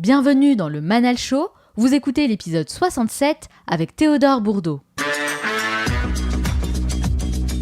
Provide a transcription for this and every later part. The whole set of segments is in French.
Bienvenue dans le Manal Show, vous écoutez l'épisode 67 avec Théodore Bourdeau.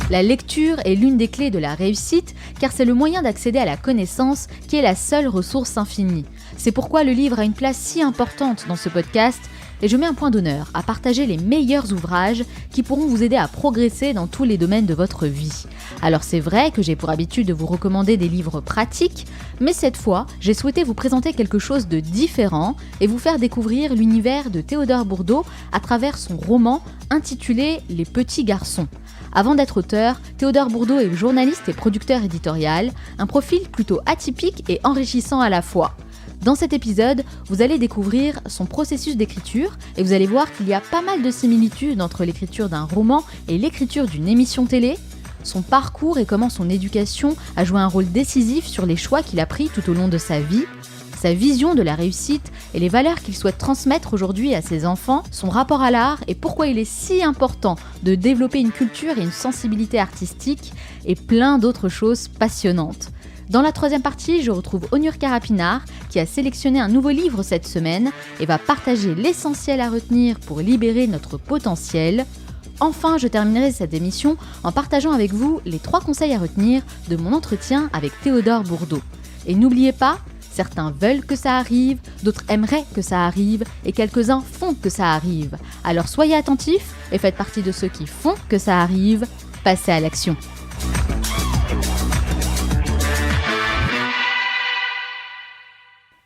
La lecture est l'une des clés de la réussite car c'est le moyen d'accéder à la connaissance qui est la seule ressource infinie. C'est pourquoi le livre a une place si importante dans ce podcast et je mets un point d'honneur à partager les meilleurs ouvrages qui pourront vous aider à progresser dans tous les domaines de votre vie. Alors c'est vrai que j'ai pour habitude de vous recommander des livres pratiques, mais cette fois, j'ai souhaité vous présenter quelque chose de différent et vous faire découvrir l'univers de Théodore Bourdeau à travers son roman intitulé « Les petits garçons ». Avant d'être auteur, Théodore Bourdeau est journaliste et producteur éditorial, un profil plutôt atypique et enrichissant à la fois. Dans cet épisode, vous allez découvrir son processus d'écriture et vous allez voir qu'il y a pas mal de similitudes entre l'écriture d'un roman et l'écriture d'une émission télé, son parcours et comment son éducation a joué un rôle décisif sur les choix qu'il a pris tout au long de sa vie, sa vision de la réussite et les valeurs qu'il souhaite transmettre aujourd'hui à ses enfants, son rapport à l'art et pourquoi il est si important de développer une culture et une sensibilité artistique et plein d'autres choses passionnantes. Dans la troisième partie, je retrouve Onur Karapinar qui a sélectionné un nouveau livre cette semaine et va partager l'essentiel à retenir pour libérer notre potentiel. Enfin, je terminerai cette émission en partageant avec vous les 3 conseils à retenir de mon entretien avec Théodore Bourdeau. Et n'oubliez pas, certains veulent que ça arrive, d'autres aimeraient que ça arrive et quelques-uns font que ça arrive. Alors soyez attentifs et faites partie de ceux qui font que ça arrive. Passez à l'action.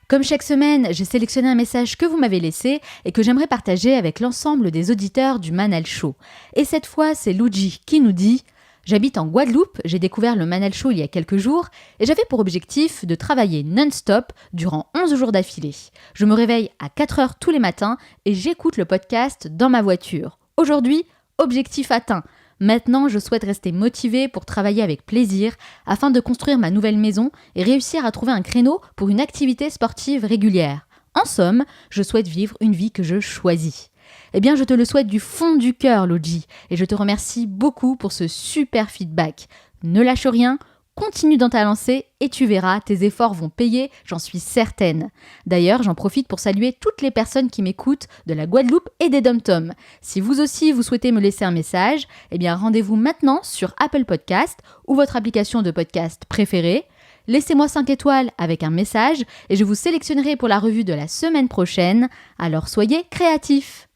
Comme chaque semaine, j'ai sélectionné un message que vous m'avez laissé et que j'aimerais partager avec l'ensemble des auditeurs du Manal Show. Et cette fois, c'est Luigi qui nous dit « J'habite en Guadeloupe, j'ai découvert le Manal Show il y a quelques jours et j'avais pour objectif de travailler non-stop durant 11 jours d'affilée. Je me réveille à 4 heures tous les matins et j'écoute le podcast dans ma voiture. Aujourd'hui, objectif atteint. Maintenant, je souhaite rester motivée pour travailler avec plaisir afin de construire ma nouvelle maison et réussir à trouver un créneau pour une activité sportive régulière. En somme, je souhaite vivre une vie que je choisis. Eh bien, je te le souhaite du fond du cœur, Logi, et je te remercie beaucoup pour ce super feedback. Ne lâche rien, continue dans ta lancée et tu verras, tes efforts vont payer, j'en suis certaine. D'ailleurs, j'en profite pour saluer toutes les personnes qui m'écoutent de la Guadeloupe et des Dom-Tom. Si vous aussi vous souhaitez me laisser un message, eh bien rendez-vous maintenant sur Apple Podcast ou votre application de podcast préférée. Laissez-moi 5 étoiles avec un message et je vous sélectionnerai pour la revue de la semaine prochaine. Alors soyez créatifs.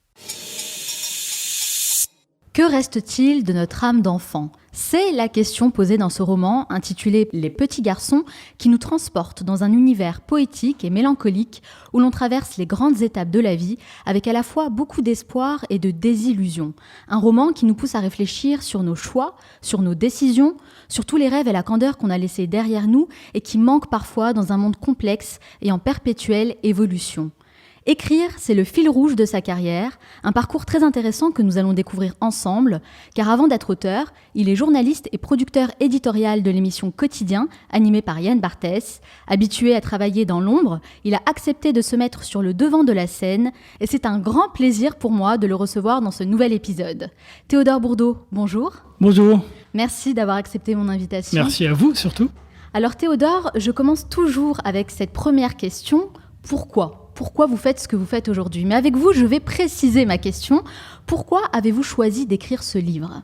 Que reste-t-il de notre âme d'enfant ? C'est la question posée dans ce roman intitulé « Les petits garçons » qui nous transporte dans un univers poétique et mélancolique où l'on traverse les grandes étapes de la vie avec à la fois beaucoup d'espoir et de désillusion. Un roman qui nous pousse à réfléchir sur nos choix, sur nos décisions, sur tous les rêves et la candeur qu'on a laissés derrière nous et qui manquent parfois dans un monde complexe et en perpétuelle évolution. Écrire, c'est le fil rouge de sa carrière, un parcours très intéressant que nous allons découvrir ensemble, car avant d'être auteur, il est journaliste et producteur éditorial de l'émission Quotidien, animée par Yann Barthès. Habitué à travailler dans l'ombre, il a accepté de se mettre sur le devant de la scène, et c'est un grand plaisir pour moi de le recevoir dans ce nouvel épisode. Théodore Bourdeau, bonjour. Bonjour. Merci d'avoir accepté mon invitation. Merci à vous surtout. Alors Théodore, je commence toujours avec cette première question, pourquoi ? Pourquoi vous faites ce que vous faites aujourd'hui ? Mais avec vous, je vais préciser ma question. Pourquoi avez-vous choisi d'écrire ce livre ?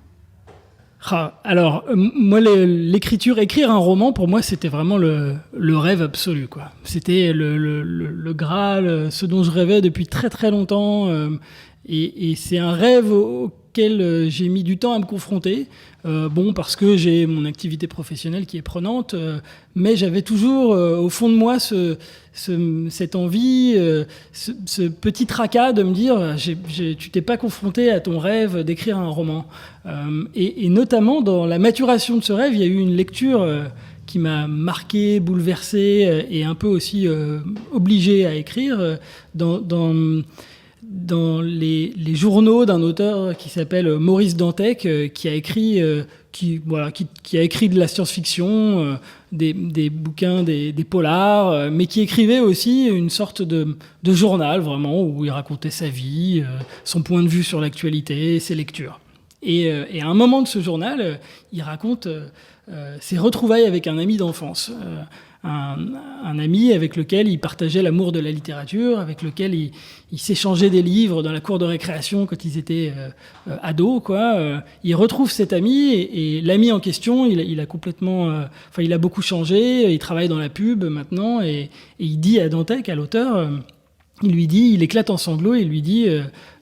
Alors, moi, l'écriture, écrire un roman, pour moi, c'était vraiment le rêve absolu, quoi. C'était le Graal, ce dont je rêvais depuis très très longtemps. Et c'est un rêve auquel j'ai mis du temps à me confronter. Parce que j'ai mon activité professionnelle qui est prenante, mais j'avais toujours au fond de moi cette envie, ce petit tracas de me dire tu t'es pas confronté à ton rêve d'écrire un roman. Et notamment dans la maturation de ce rêve, il y a eu une lecture qui m'a marqué, bouleversé et un peu aussi obligé à écrire dans les journaux d'un auteur qui s'appelle Maurice Dantec, qui a écrit de la science-fiction, des bouquins, des polars, mais qui écrivait aussi une sorte de journal, vraiment, où il racontait sa vie, son point de vue sur l'actualité, ses lectures. Et à un moment de ce journal, il raconte ses retrouvailles avec un ami d'enfance. un ami avec lequel il partageait l'amour de la littérature, avec lequel il s'échangeait des livres dans la cour de récréation quand ils étaient ados, quoi. Il retrouve cet ami et l'ami en question, il a complètement, il a beaucoup changé. Il travaille dans la pub maintenant et il dit à Dantec, à l'auteur, il éclate en sanglots et il lui dit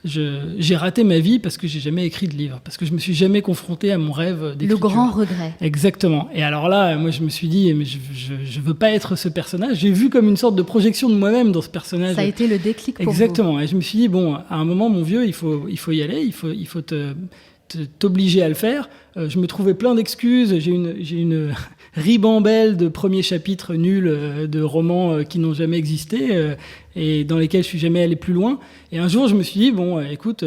j'ai raté ma vie parce que j'ai jamais écrit de livre, parce que je me suis jamais confronté à mon rêve d'écriture. Le grand regret. Exactement. Et alors là, moi, je me suis dit, mais je veux pas être ce personnage. J'ai vu comme une sorte de projection de moi-même dans ce personnage. Ça a été le déclic pour vous. Exactement. Et je me suis dit, bon, à un moment, mon vieux, il faut y aller, il faut t'obliger à le faire. Je me trouvais plein d'excuses. J'ai une ribambelle de premiers chapitres nuls de romans qui n'ont jamais existé et dans lesquels je suis jamais allé plus loin. Et un jour, je me suis dit, bon, écoute,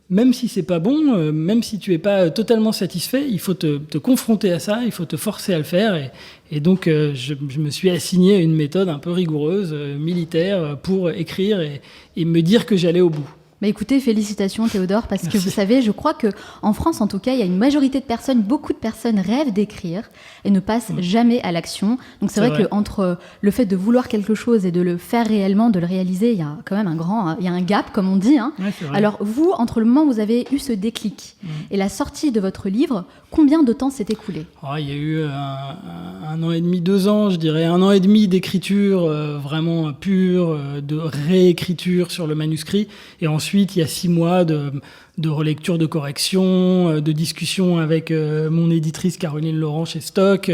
même si c'est pas bon, même si tu es pas totalement satisfait, il faut te confronter à ça, il faut te forcer à le faire. Et donc, je me suis assigné une méthode un peu rigoureuse, militaire, pour écrire et me dire que j'allais au bout. Bah écoutez, félicitations Théodore, parce Merci. que vous savez, je crois qu'en France, en tout cas, il y a une majorité de personnes, beaucoup de personnes rêvent d'écrire et ne passent jamais à l'action. Donc c'est vrai qu'entre le fait de vouloir quelque chose et de le faire réellement, de le réaliser, il y a quand même il y a un gap, comme on dit. Hein. Ouais, c'est vrai. Alors vous, entre le moment où vous avez eu ce déclic et la sortie de votre livre, combien de temps s'est écoulé ? Il y a eu un an et demi, 2 ans, je dirais, 1 an et demi d'écriture vraiment pure, de réécriture sur le manuscrit, et ensuite il y a 6 mois de relecture, de correction, de discussion avec mon éditrice Caroline Laurent chez Stock,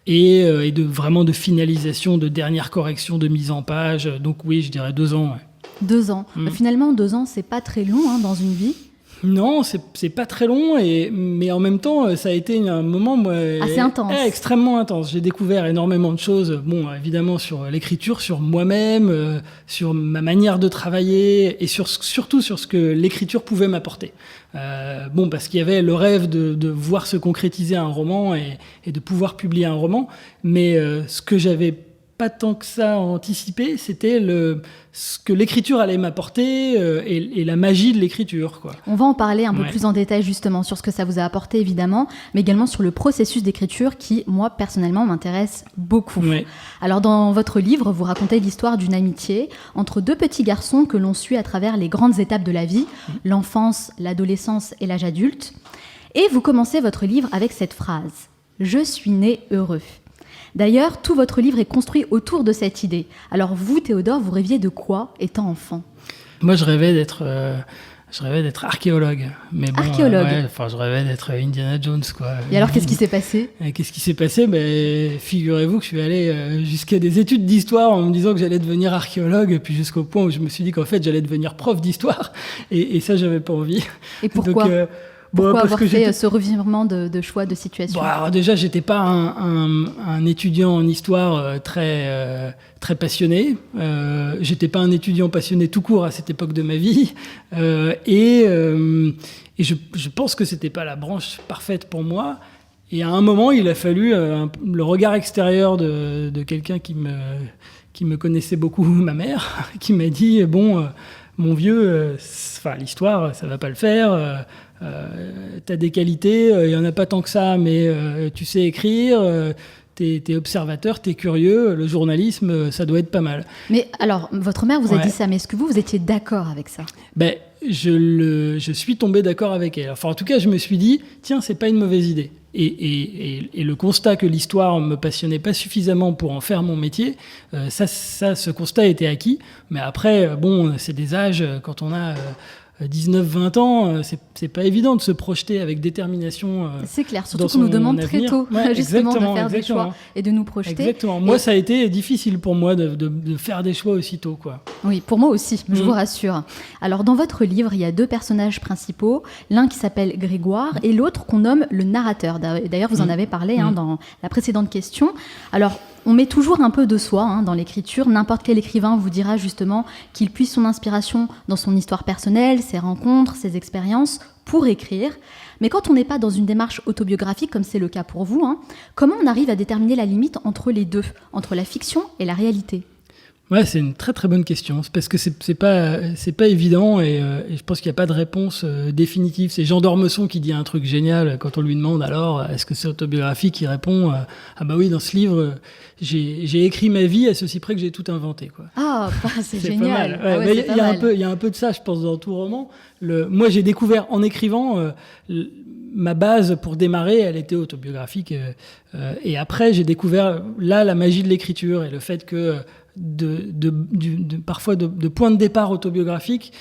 et vraiment de finalisation, de dernière correction, de mise en page. Donc oui, je dirais 2 ans. Ouais. 2 ans. Bah, finalement, 2 ans, c'est pas très long dans une vie. Non, c'est pas très long, mais en même temps, ça a été un moment assez intense. Extrêmement intense. J'ai découvert énormément de choses, évidemment sur l'écriture, sur moi-même, sur ma manière de travailler et surtout sur ce que l'écriture pouvait m'apporter. Parce qu'il y avait le rêve de voir se concrétiser un roman et de pouvoir publier un roman, mais ce que j'avais pas tant que ça anticipé, c'était ce que l'écriture allait m'apporter et la magie de l'écriture, quoi. On va en parler un peu plus en détail justement sur ce que ça vous a apporté évidemment, mais également sur le processus d'écriture qui, moi personnellement, m'intéresse beaucoup. Ouais. Alors dans votre livre, vous racontez l'histoire d'une amitié entre 2 petits garçons que l'on suit à travers les grandes étapes de la vie, l'enfance, l'adolescence et l'âge adulte. Et vous commencez votre livre avec cette phrase « Je suis né heureux ». D'ailleurs, tout votre livre est construit autour de cette idée. Alors vous, Théodore, vous rêviez de quoi étant enfant ? Moi, je rêvais d'être archéologue. Mais bon, archéologue. Je rêvais d'être Indiana Jones, quoi. Et alors, qu'est-ce qui s'est passé ? Qu'est-ce qui s'est passé ? Figurez-vous que je suis allé jusqu'à des études d'histoire en me disant que j'allais devenir archéologue, puis jusqu'au point où je me suis dit qu'en fait, j'allais devenir prof d'histoire. Et ça, j'avais pas envie. Et pourquoi ? Donc, pourquoi avoir fait ce revirement de choix de situation ? Alors déjà, j'étais pas un étudiant en histoire très passionné. J'étais pas un étudiant passionné tout court à cette époque de ma vie. Et je pense que c'était pas la branche parfaite pour moi. Et à un moment, il a fallu le regard extérieur de quelqu'un qui me connaissait beaucoup, ma mère, qui m'a dit mon vieux, l'histoire, ça va pas le faire. T'as des qualités, il y en a pas tant que ça, mais tu sais écrire, t'es observateur, t'es curieux, le journalisme, ça doit être pas mal. Mais alors, votre mère vous a dit ça, mais est-ce que vous étiez d'accord avec ça ? Je suis tombé d'accord avec elle. Enfin, en tout cas, je me suis dit, tiens, c'est pas une mauvaise idée. Et le constat que l'histoire me passionnait pas suffisamment pour en faire mon métier, ce constat était acquis. Mais après, c'est des âges, quand on a 19-20 ans, c'est pas évident de se projeter avec détermination. C'est clair, surtout qu'on nous demande avenir. Très tôt justement de faire des choix et de nous projeter. Exactement. Moi, ça a été difficile pour moi de faire des choix aussitôt, quoi. Oui, pour moi aussi, je vous rassure. Alors, dans votre livre, il y a 2 personnages principaux, l'un qui s'appelle Grégoire et l'autre qu'on nomme le narrateur. D'ailleurs, vous en avez parlé dans la précédente question. Alors, on met toujours un peu de soi dans l'écriture. N'importe quel écrivain vous dira justement qu'il puise son inspiration dans son histoire personnelle, ses rencontres, ses expériences pour écrire. Mais quand on n'est pas dans une démarche autobiographique, comme c'est le cas pour vous, comment on arrive à déterminer la limite entre les deux, entre la fiction et la réalité ? Ouais, c'est une très très bonne question. C'est parce que c'est pas évident et je pense qu'il n'y a pas de réponse définitive. C'est Jean d'Ormesson qui dit un truc génial quand on lui demande alors est-ce que c'est autobiographique, il répond ah bah oui, dans ce livre j'ai écrit ma vie à ceci près que j'ai tout inventé, quoi. Ah, c'est génial. Pas mal. Ouais, mais il y a un peu de ça, je pense, dans tout roman. Moi, j'ai découvert en écrivant ma base pour démarrer, elle était autobiographique et après j'ai découvert là la magie de l'écriture et le fait que parfois de point de départ autobiographique,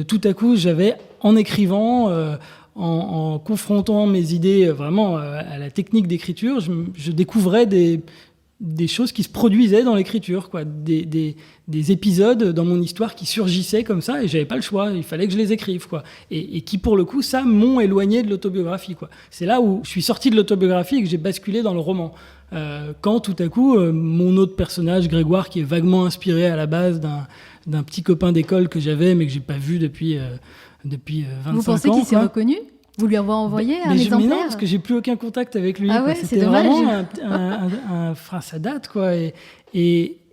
tout à coup, j'avais, en écrivant, en confrontant mes idées vraiment à la technique d'écriture, je découvrais des choses qui se produisaient dans l'écriture, quoi, des épisodes dans mon histoire qui surgissaient comme ça, et j'avais pas le choix, il fallait que je les écrive, quoi, et qui pour le coup, ça, m'ont éloigné de l'autobiographie, quoi. C'est là où je suis sorti de l'autobiographie et que j'ai basculé dans le roman. Quand tout à coup, mon autre personnage, Grégoire, qui est vaguement inspiré à la base d'un petit copain d'école que j'avais, mais que j'ai pas vu depuis 25 ans. Vous pensez qu'il s'est reconnu ? Vous lui avez envoyé un exemplaire ? Mais non, parce que j'ai plus aucun contact avec lui. Ah ouais, C'était c'est dommage. Vraiment ça date, quoi.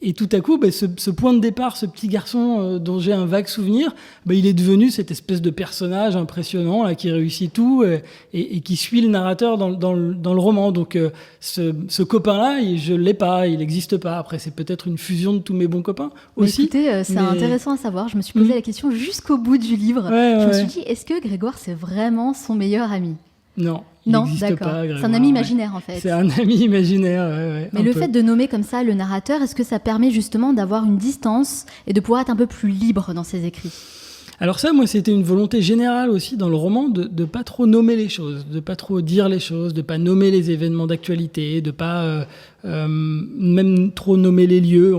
Et tout à coup, ce point de départ, ce petit garçon dont j'ai un vague souvenir, il est devenu cette espèce de personnage impressionnant là, qui réussit tout et qui suit le narrateur dans le roman. Donc ce copain-là, je l'ai pas, il n'existe pas. Après, c'est peut-être une fusion de tous mes bons copains aussi. Écoutez, c'est intéressant à savoir. Je me suis posé la question jusqu'au bout du livre. Je me suis dit, est-ce que Grégoire, c'est vraiment son meilleur ami ? Non. Non, d'accord. C'est un ami imaginaire, en fait. C'est un ami imaginaire, ouais. Mais le fait de nommer comme ça le narrateur, est-ce que ça permet justement d'avoir une distance et de pouvoir être un peu plus libre dans ses écrits ? Alors ça, moi, c'était une volonté générale aussi dans le roman de pas trop nommer les choses, de pas trop dire les choses, de pas nommer les événements d'actualité, de pas même trop nommer les lieux.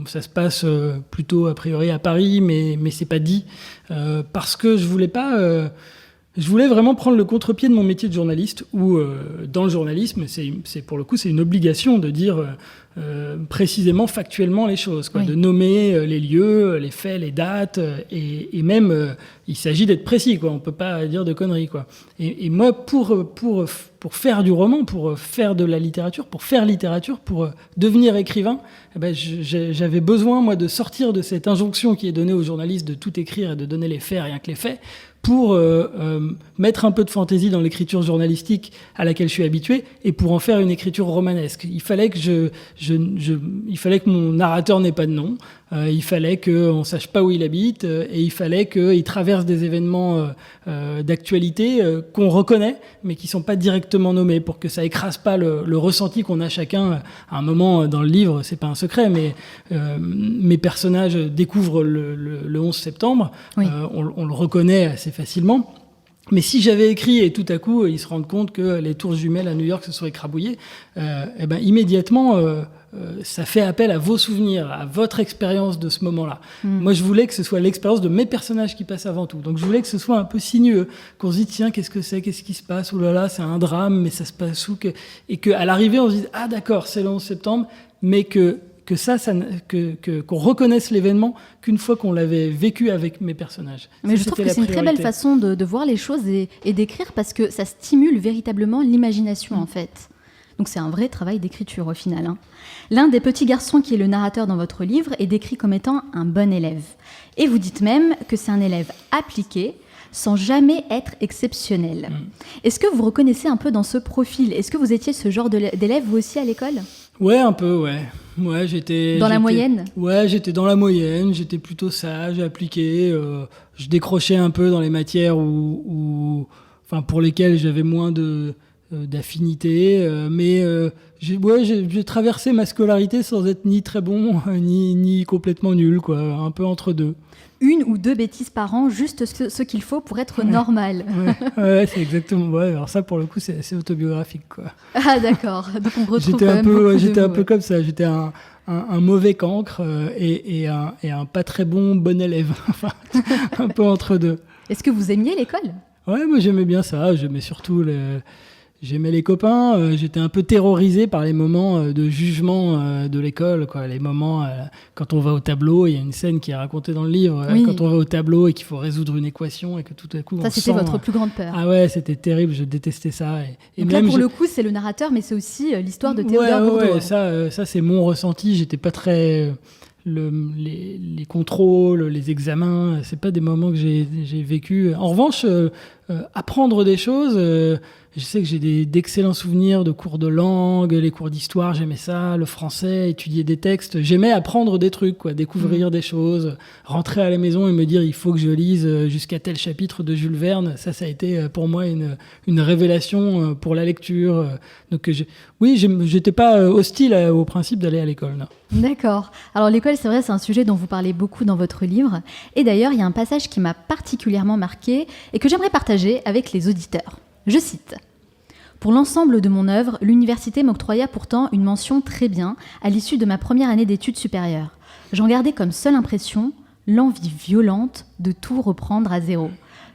Ça se passe plutôt a priori à Paris, mais c'est pas dit parce que je voulais pas. Je voulais vraiment prendre le contre-pied de mon métier de journaliste, où dans le journalisme, c'est pour le coup, c'est une obligation de dire précisément, factuellement les choses, quoi, de nommer les lieux, les faits, les dates, et même il s'agit d'être précis, quoi. On peut pas dire de conneries, quoi. Et moi, pour faire du roman, pour faire de la littérature, pour devenir écrivain, j'avais besoin, moi, de sortir de cette injonction qui est donnée aux journalistes de tout écrire et de donner les faits, rien que les faits, pour mettre un peu de fantaisie dans l'écriture journalistique à laquelle je suis habitué et pour en faire une écriture romanesque. Il fallait que il fallait que mon narrateur n'ait pas de nom, il fallait qu'on sache pas où il habite et il fallait qu'il traverse des événements d'actualité qu'on reconnaît mais qui sont pas directement nommés pour que ça écrase pas le ressenti qu'on a chacun à un moment dans le livre. C'est pas un secret, mais mes personnages découvrent le 11 septembre. Oui. On le reconnaît assez facilement. Mais si j'avais écrit et tout à coup ils se rendent compte que les tours jumelles à New York se sont écrabouillées, immédiatement ça fait appel à vos souvenirs, à votre expérience de ce moment-là. Moi, je voulais que ce soit l'expérience de mes personnages qui passe avant tout. Donc, je voulais que ce soit un peu sinueux, qu'on se dise tiens, qu'est-ce que c'est, qu'est-ce qui se passe, oh là là, c'est un drame, mais ça se passe où, et qu'à l'arrivée, on se dise ah d'accord, c'est le 11 septembre, mais qu'on reconnaisse l'événement qu'une fois qu'on l'avait vécu avec mes personnages. Mais je trouve que c'est une très belle façon de voir les choses et d'écrire parce que ça stimule véritablement l'imagination en fait. Donc c'est un vrai travail d'écriture au final. Hein. L'un des petits garçons qui est le narrateur dans votre livre est décrit comme étant un bon élève. Et vous dites même que c'est un élève appliqué sans jamais être exceptionnel. Est-ce que vous reconnaissez un peu dans ce profil ? Est-ce que vous étiez ce genre d'élève vous aussi à l'école ? Ouais, un peu, ouais. Ouais, j'étais la moyenne ? Ouais, j'étais dans la moyenne, j'étais plutôt sage, appliqué. Je décrochais un peu dans les matières pour lesquelles j'avais moins d'affinité, mais j'ai traversé ma scolarité sans être ni très bon ni complètement nul, quoi, un peu entre deux. Une ou deux bêtises par an, juste ce qu'il faut pour être normal. Ouais, c'est exactement. Ouais, alors ça, pour le coup, c'est autobiographique, quoi. Ah d'accord. Donc on retrouve j'étais un peu comme ça. J'étais un mauvais cancre et un pas très bon élève. Enfin, un peu entre deux. Est-ce que vous aimiez l'école ? Ouais, moi j'aimais bien ça. J'aimais surtout J'aimais les copains, j'étais un peu terrorisé par les moments de jugement de l'école, quoi. Les moments quand on va au tableau, il y a une scène qui est racontée dans le livre, oui. Quand on va au tableau et qu'il faut résoudre une équation et que tout à coup ça, c'était votre plus grande peur. Ah ouais, c'était terrible, je détestais ça. Et donc même là, pour le coup, c'est le narrateur, mais c'est aussi l'histoire de Théodore Bourdeau. Ouais, ça c'est mon ressenti. J'étais pas très... les contrôles, les examens, c'est pas des moments que j'ai vécu. En revanche, apprendre des choses, je sais que j'ai d'excellents souvenirs de cours de langue, les cours d'histoire, j'aimais ça, le français, étudier des textes. J'aimais apprendre des trucs, quoi, découvrir des choses, rentrer à la maison et me dire il faut que je lise jusqu'à tel chapitre de Jules Verne. Ça a été pour moi une révélation pour la lecture. Donc j'étais pas hostile au principe d'aller à l'école. Non. D'accord. Alors l'école, c'est vrai, c'est un sujet dont vous parlez beaucoup dans votre livre. Et d'ailleurs, il y a un passage qui m'a particulièrement marqué et que j'aimerais partager avec les auditeurs. Je cite. « Pour l'ensemble de mon œuvre, l'université m'octroya pourtant une mention très bien à l'issue de ma première année d'études supérieures. J'en gardais comme seule impression l'envie violente de tout reprendre à zéro. »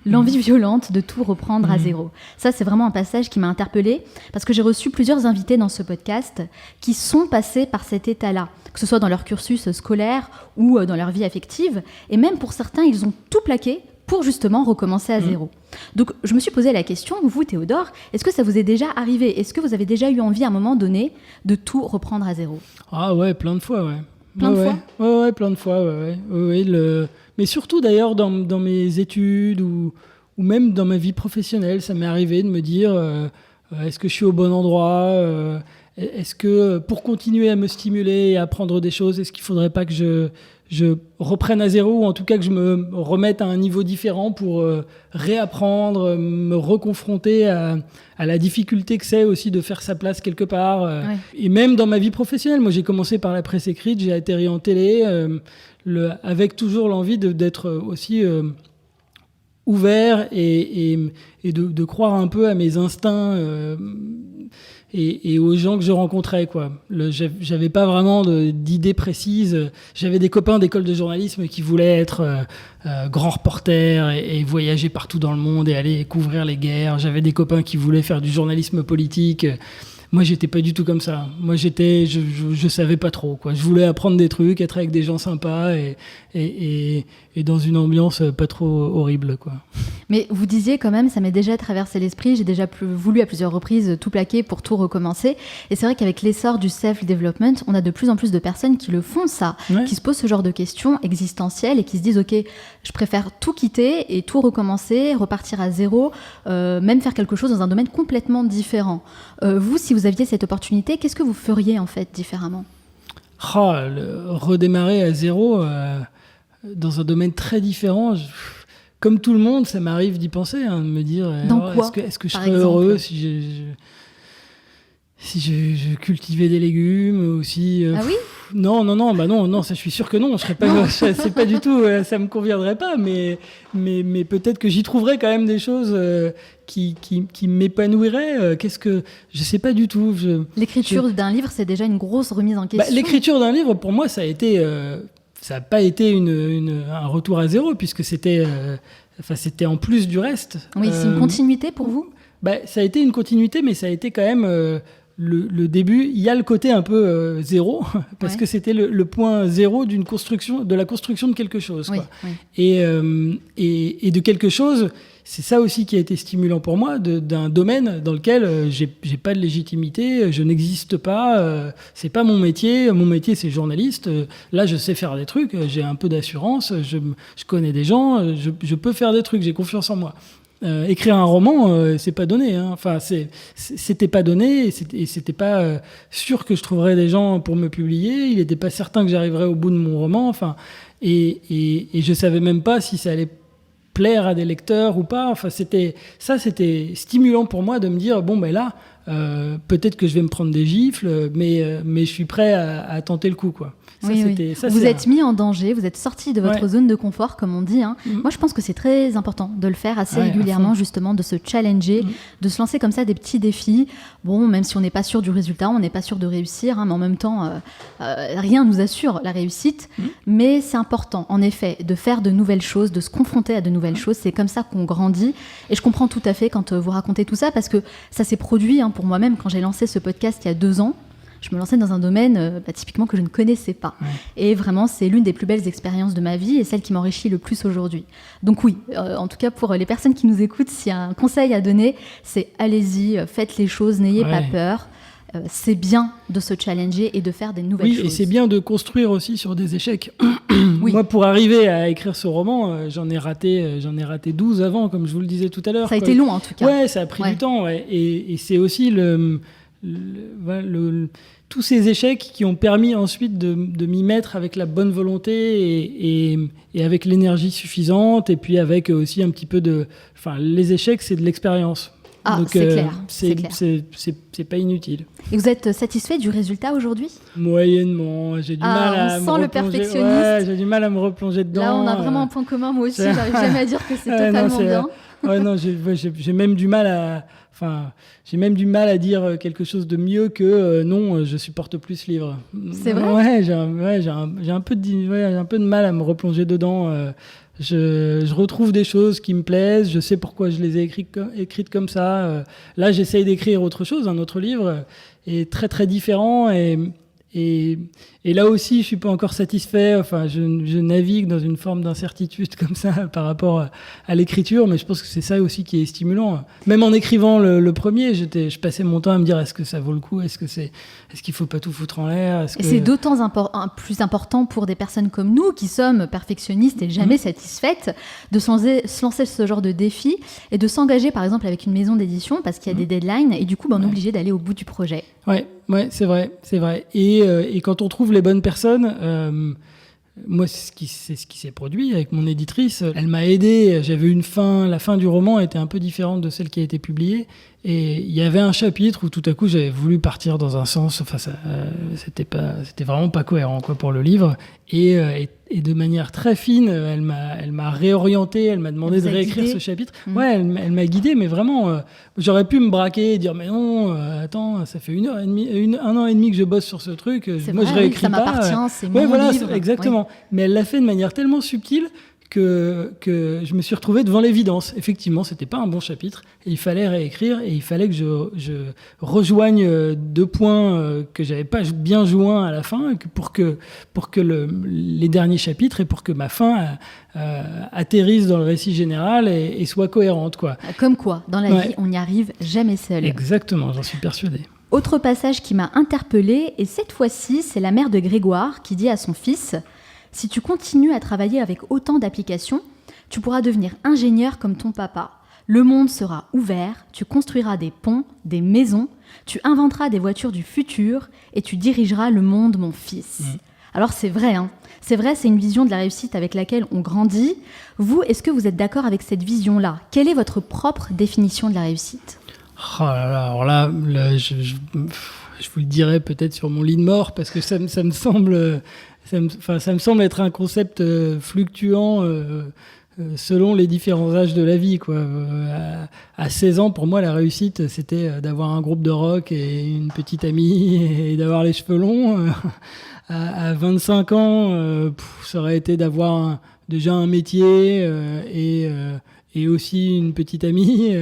L'envie violente de tout reprendre à zéro. Ça, c'est vraiment un passage qui m'a interpellée parce que j'ai reçu plusieurs invités dans ce podcast qui sont passés par cet état-là, que ce soit dans leur cursus scolaire ou dans leur vie affective. Et même pour certains, ils ont tout plaqué pour justement recommencer à zéro. Donc, je me suis posé la question, vous, Théodore, est-ce que ça vous est déjà arrivé ? Est-ce que vous avez déjà eu envie à un moment donné de tout reprendre à zéro ? Ah ouais, plein de fois, ouais. Plein de fois ? Ouais, plein de fois, ouais. Mais surtout d'ailleurs dans mes études ou même dans ma vie professionnelle, ça m'est arrivé de me dire est-ce que je suis au bon endroit est-ce que pour continuer à me stimuler et à apprendre des choses, est-ce qu'il ne faudrait pas que je reprenne à zéro ou en tout cas que je me remette à un niveau différent pour réapprendre, me reconfronter à la difficulté que c'est aussi de faire sa place quelque part. Ouais. Et même dans ma vie professionnelle, moi j'ai commencé par la presse écrite, j'ai atterri en télé avec toujours l'envie d'être aussi ouvert et de croire un peu à mes instincts et aux gens que je rencontrais, quoi. J'avais pas vraiment d'idées précises. J'avais des copains d'école de journalisme qui voulaient être grands reporters et voyager partout dans le monde et aller couvrir les guerres. J'avais des copains qui voulaient faire du journalisme politique. Moi, j'étais pas du tout comme ça. Moi, je savais pas trop, quoi. Je voulais apprendre des trucs, être avec des gens sympas et dans une ambiance pas trop horrible, quoi. Mais vous disiez quand même, ça m'est déjà traversé l'esprit, j'ai déjà voulu à plusieurs reprises tout plaquer pour tout recommencer. Et c'est vrai qu'avec l'essor du self-development, on a de plus en plus de personnes qui le font, ça, qui se posent ce genre de questions existentielles et qui se disent, ok, je préfère tout quitter et tout recommencer, repartir à zéro, même faire quelque chose dans un domaine complètement différent. Vous, si vous aviez cette opportunité, qu'est-ce que vous feriez en fait différemment ? Redémarrer à zéro dans un domaine très différent. Comme tout le monde, ça m'arrive d'y penser, de me dire est-ce que je serais heureux si je cultivais des légumes ou si ah oui non, ça je suis sûr que non, je serais pas c'est pas du tout ça me conviendrait pas, mais peut-être que j'y trouverais quand même des choses qui m'épanouiraient. Je sais pas du tout. L'écriture d'un livre, c'est déjà une grosse remise en question. L'écriture d'un livre, pour moi, ça a été ça n'a pas été un retour à zéro, puisque c'était en plus du reste. Oui, c'est une continuité pour vous ? Ça a été une continuité, mais ça a été quand même le début. Il y a le côté un peu zéro, parce que c'était le point zéro de la construction de quelque chose. Quoi. Oui. Et de quelque chose, c'est ça aussi qui a été stimulant pour moi, d'un domaine dans lequel j'ai pas de légitimité, je n'existe pas, c'est pas mon métier c'est journaliste, là je sais faire des trucs, j'ai un peu d'assurance, je connais des gens, je peux faire des trucs, j'ai confiance en moi. Écrire un roman, c'est pas donné, hein. Enfin, c'était pas donné, et c'était pas sûr que je trouverais des gens pour me publier, il était pas certain que j'arriverais au bout de mon roman, enfin, et je savais même pas si ça allait plaire à des lecteurs ou pas. Enfin, c'était stimulant pour moi de me dire là, peut-être que je vais me prendre des gifles, mais je suis prêt à tenter le coup, quoi. Vous êtes mis en danger, vous êtes sorti de votre zone de confort, comme on dit. Hein. Moi, je pense que c'est très important de le faire assez régulièrement, justement, de se challenger, de se lancer comme ça des petits défis. Bon, même si on n'est pas sûr du résultat, on n'est pas sûr de réussir, hein, mais en même temps, rien ne nous assure la réussite. Mais c'est important, en effet, de faire de nouvelles choses, de se confronter à de nouvelles choses. C'est comme ça qu'on grandit. Et je comprends tout à fait quand vous racontez tout ça, parce que ça s'est produit pour moi-même quand j'ai lancé ce podcast il y a 2 ans. Je me lançais dans un domaine typiquement que je ne connaissais pas. Ouais. Et vraiment, c'est l'une des plus belles expériences de ma vie et celle qui m'enrichit le plus aujourd'hui. Donc oui, en tout cas pour les personnes qui nous écoutent, s'il y a un conseil à donner, c'est allez-y, faites les choses, n'ayez pas peur. c'est bien de se challenger et de faire des nouvelles choses. Oui, et c'est bien de construire aussi sur des échecs. Oui. Moi, pour arriver à écrire ce roman, j'en ai raté 12 avant, comme je vous le disais tout à l'heure. Ça a été long, en tout cas. Ouais, ça a pris du temps. Ouais. Et c'est aussi tous ces échecs qui ont permis ensuite de m'y mettre avec la bonne volonté et avec l'énergie suffisante. Et puis avec aussi un petit peu de... Enfin, les échecs, c'est de l'expérience. Ah, donc, c'est clair. c'est pas inutile. Et vous êtes satisfait du résultat aujourd'hui ? Moyennement. J'ai du mal à me on sent le replonger. perfectionniste. Ouais, j'ai du mal à me replonger dedans. Là, on a vraiment un point commun. Moi aussi, j'arrive jamais à dire que c'est totalement bien. Ouais, non, j'ai même du mal à... Enfin, j'ai même du mal à dire quelque chose de mieux que non, je supporte plus ce livre. C'est vrai ? Ouais, j'ai un peu de mal à me replonger dedans. Je retrouve des choses qui me plaisent, je sais pourquoi je les ai écrites comme ça. Là, j'essaye d'écrire autre chose, un autre livre, et très très différent. Et là aussi, je suis pas encore satisfait. Enfin, je navigue dans une forme d'incertitude comme ça par rapport à l'écriture, mais je pense que c'est ça aussi qui est stimulant. Même en écrivant le premier, je passais mon temps à me dire est-ce que ça vaut le coup, est-ce qu'il faut pas tout foutre en l'air, Et c'est d'autant plus important pour des personnes comme nous qui sommes perfectionnistes et jamais satisfaites de se lancer ce genre de défi et de s'engager par exemple avec une maison d'édition parce qu'il y a des deadlines et du coup on est obligé d'aller au bout du projet. Ouais, c'est vrai. Et quand on trouve les bonnes personnes, moi, c'est ce qui s'est produit avec mon éditrice. Elle m'a aidé. J'avais la fin du roman était un peu différente de celle qui a été publiée. Et il y avait un chapitre où tout à coup j'avais voulu partir dans un sens. Enfin, c'était vraiment pas cohérent quoi pour le livre. Et de manière très fine, elle m'a réorienté. Elle m'a demandé de réécrire ce chapitre. Ouais, elle m'a guidé, mais vraiment, j'aurais pu me braquer et dire mais non, attends, ça fait 1 an et demi que je bosse sur ce truc. Moi, je réécris ça pas. m'appartient, c'est mon livre. Exactement. Ouais. Mais elle l'a fait de manière tellement subtile que je me suis retrouvé devant l'évidence. Effectivement, c'était pas un bon chapitre. Et il fallait réécrire et il fallait que je rejoigne 2 points que j'avais pas bien joints à la fin pour que les derniers chapitres et pour que ma fin atterrisse dans le récit général et soit cohérente, quoi. Comme quoi, dans la vie, on n'y arrive jamais seul. Exactement, j'en suis persuadé. Autre passage qui m'a interpellée, et cette fois-ci, c'est la mère de Grégoire qui dit à son fils « Si tu continues à travailler avec autant d'applications, tu pourras devenir ingénieur comme ton papa. Le monde sera ouvert, tu construiras des ponts, des maisons, tu inventeras des voitures du futur et tu dirigeras le monde, mon fils. » Alors c'est vrai, hein. C'est vrai, c'est une vision de la réussite avec laquelle on grandit. Vous, est-ce que vous êtes d'accord avec cette vision-là ? Quelle est votre propre définition de la réussite ? Oh là là, alors là je vous le dirai peut-être sur mon lit de mort parce que ça me semble être un concept fluctuant selon les différents âges de la vie, quoi. À 16 ans, pour moi, la réussite, c'était d'avoir un groupe de rock et une petite amie et d'avoir les cheveux longs. À 25 ans, ça aurait été d'avoir déjà un métier et aussi une petite amie.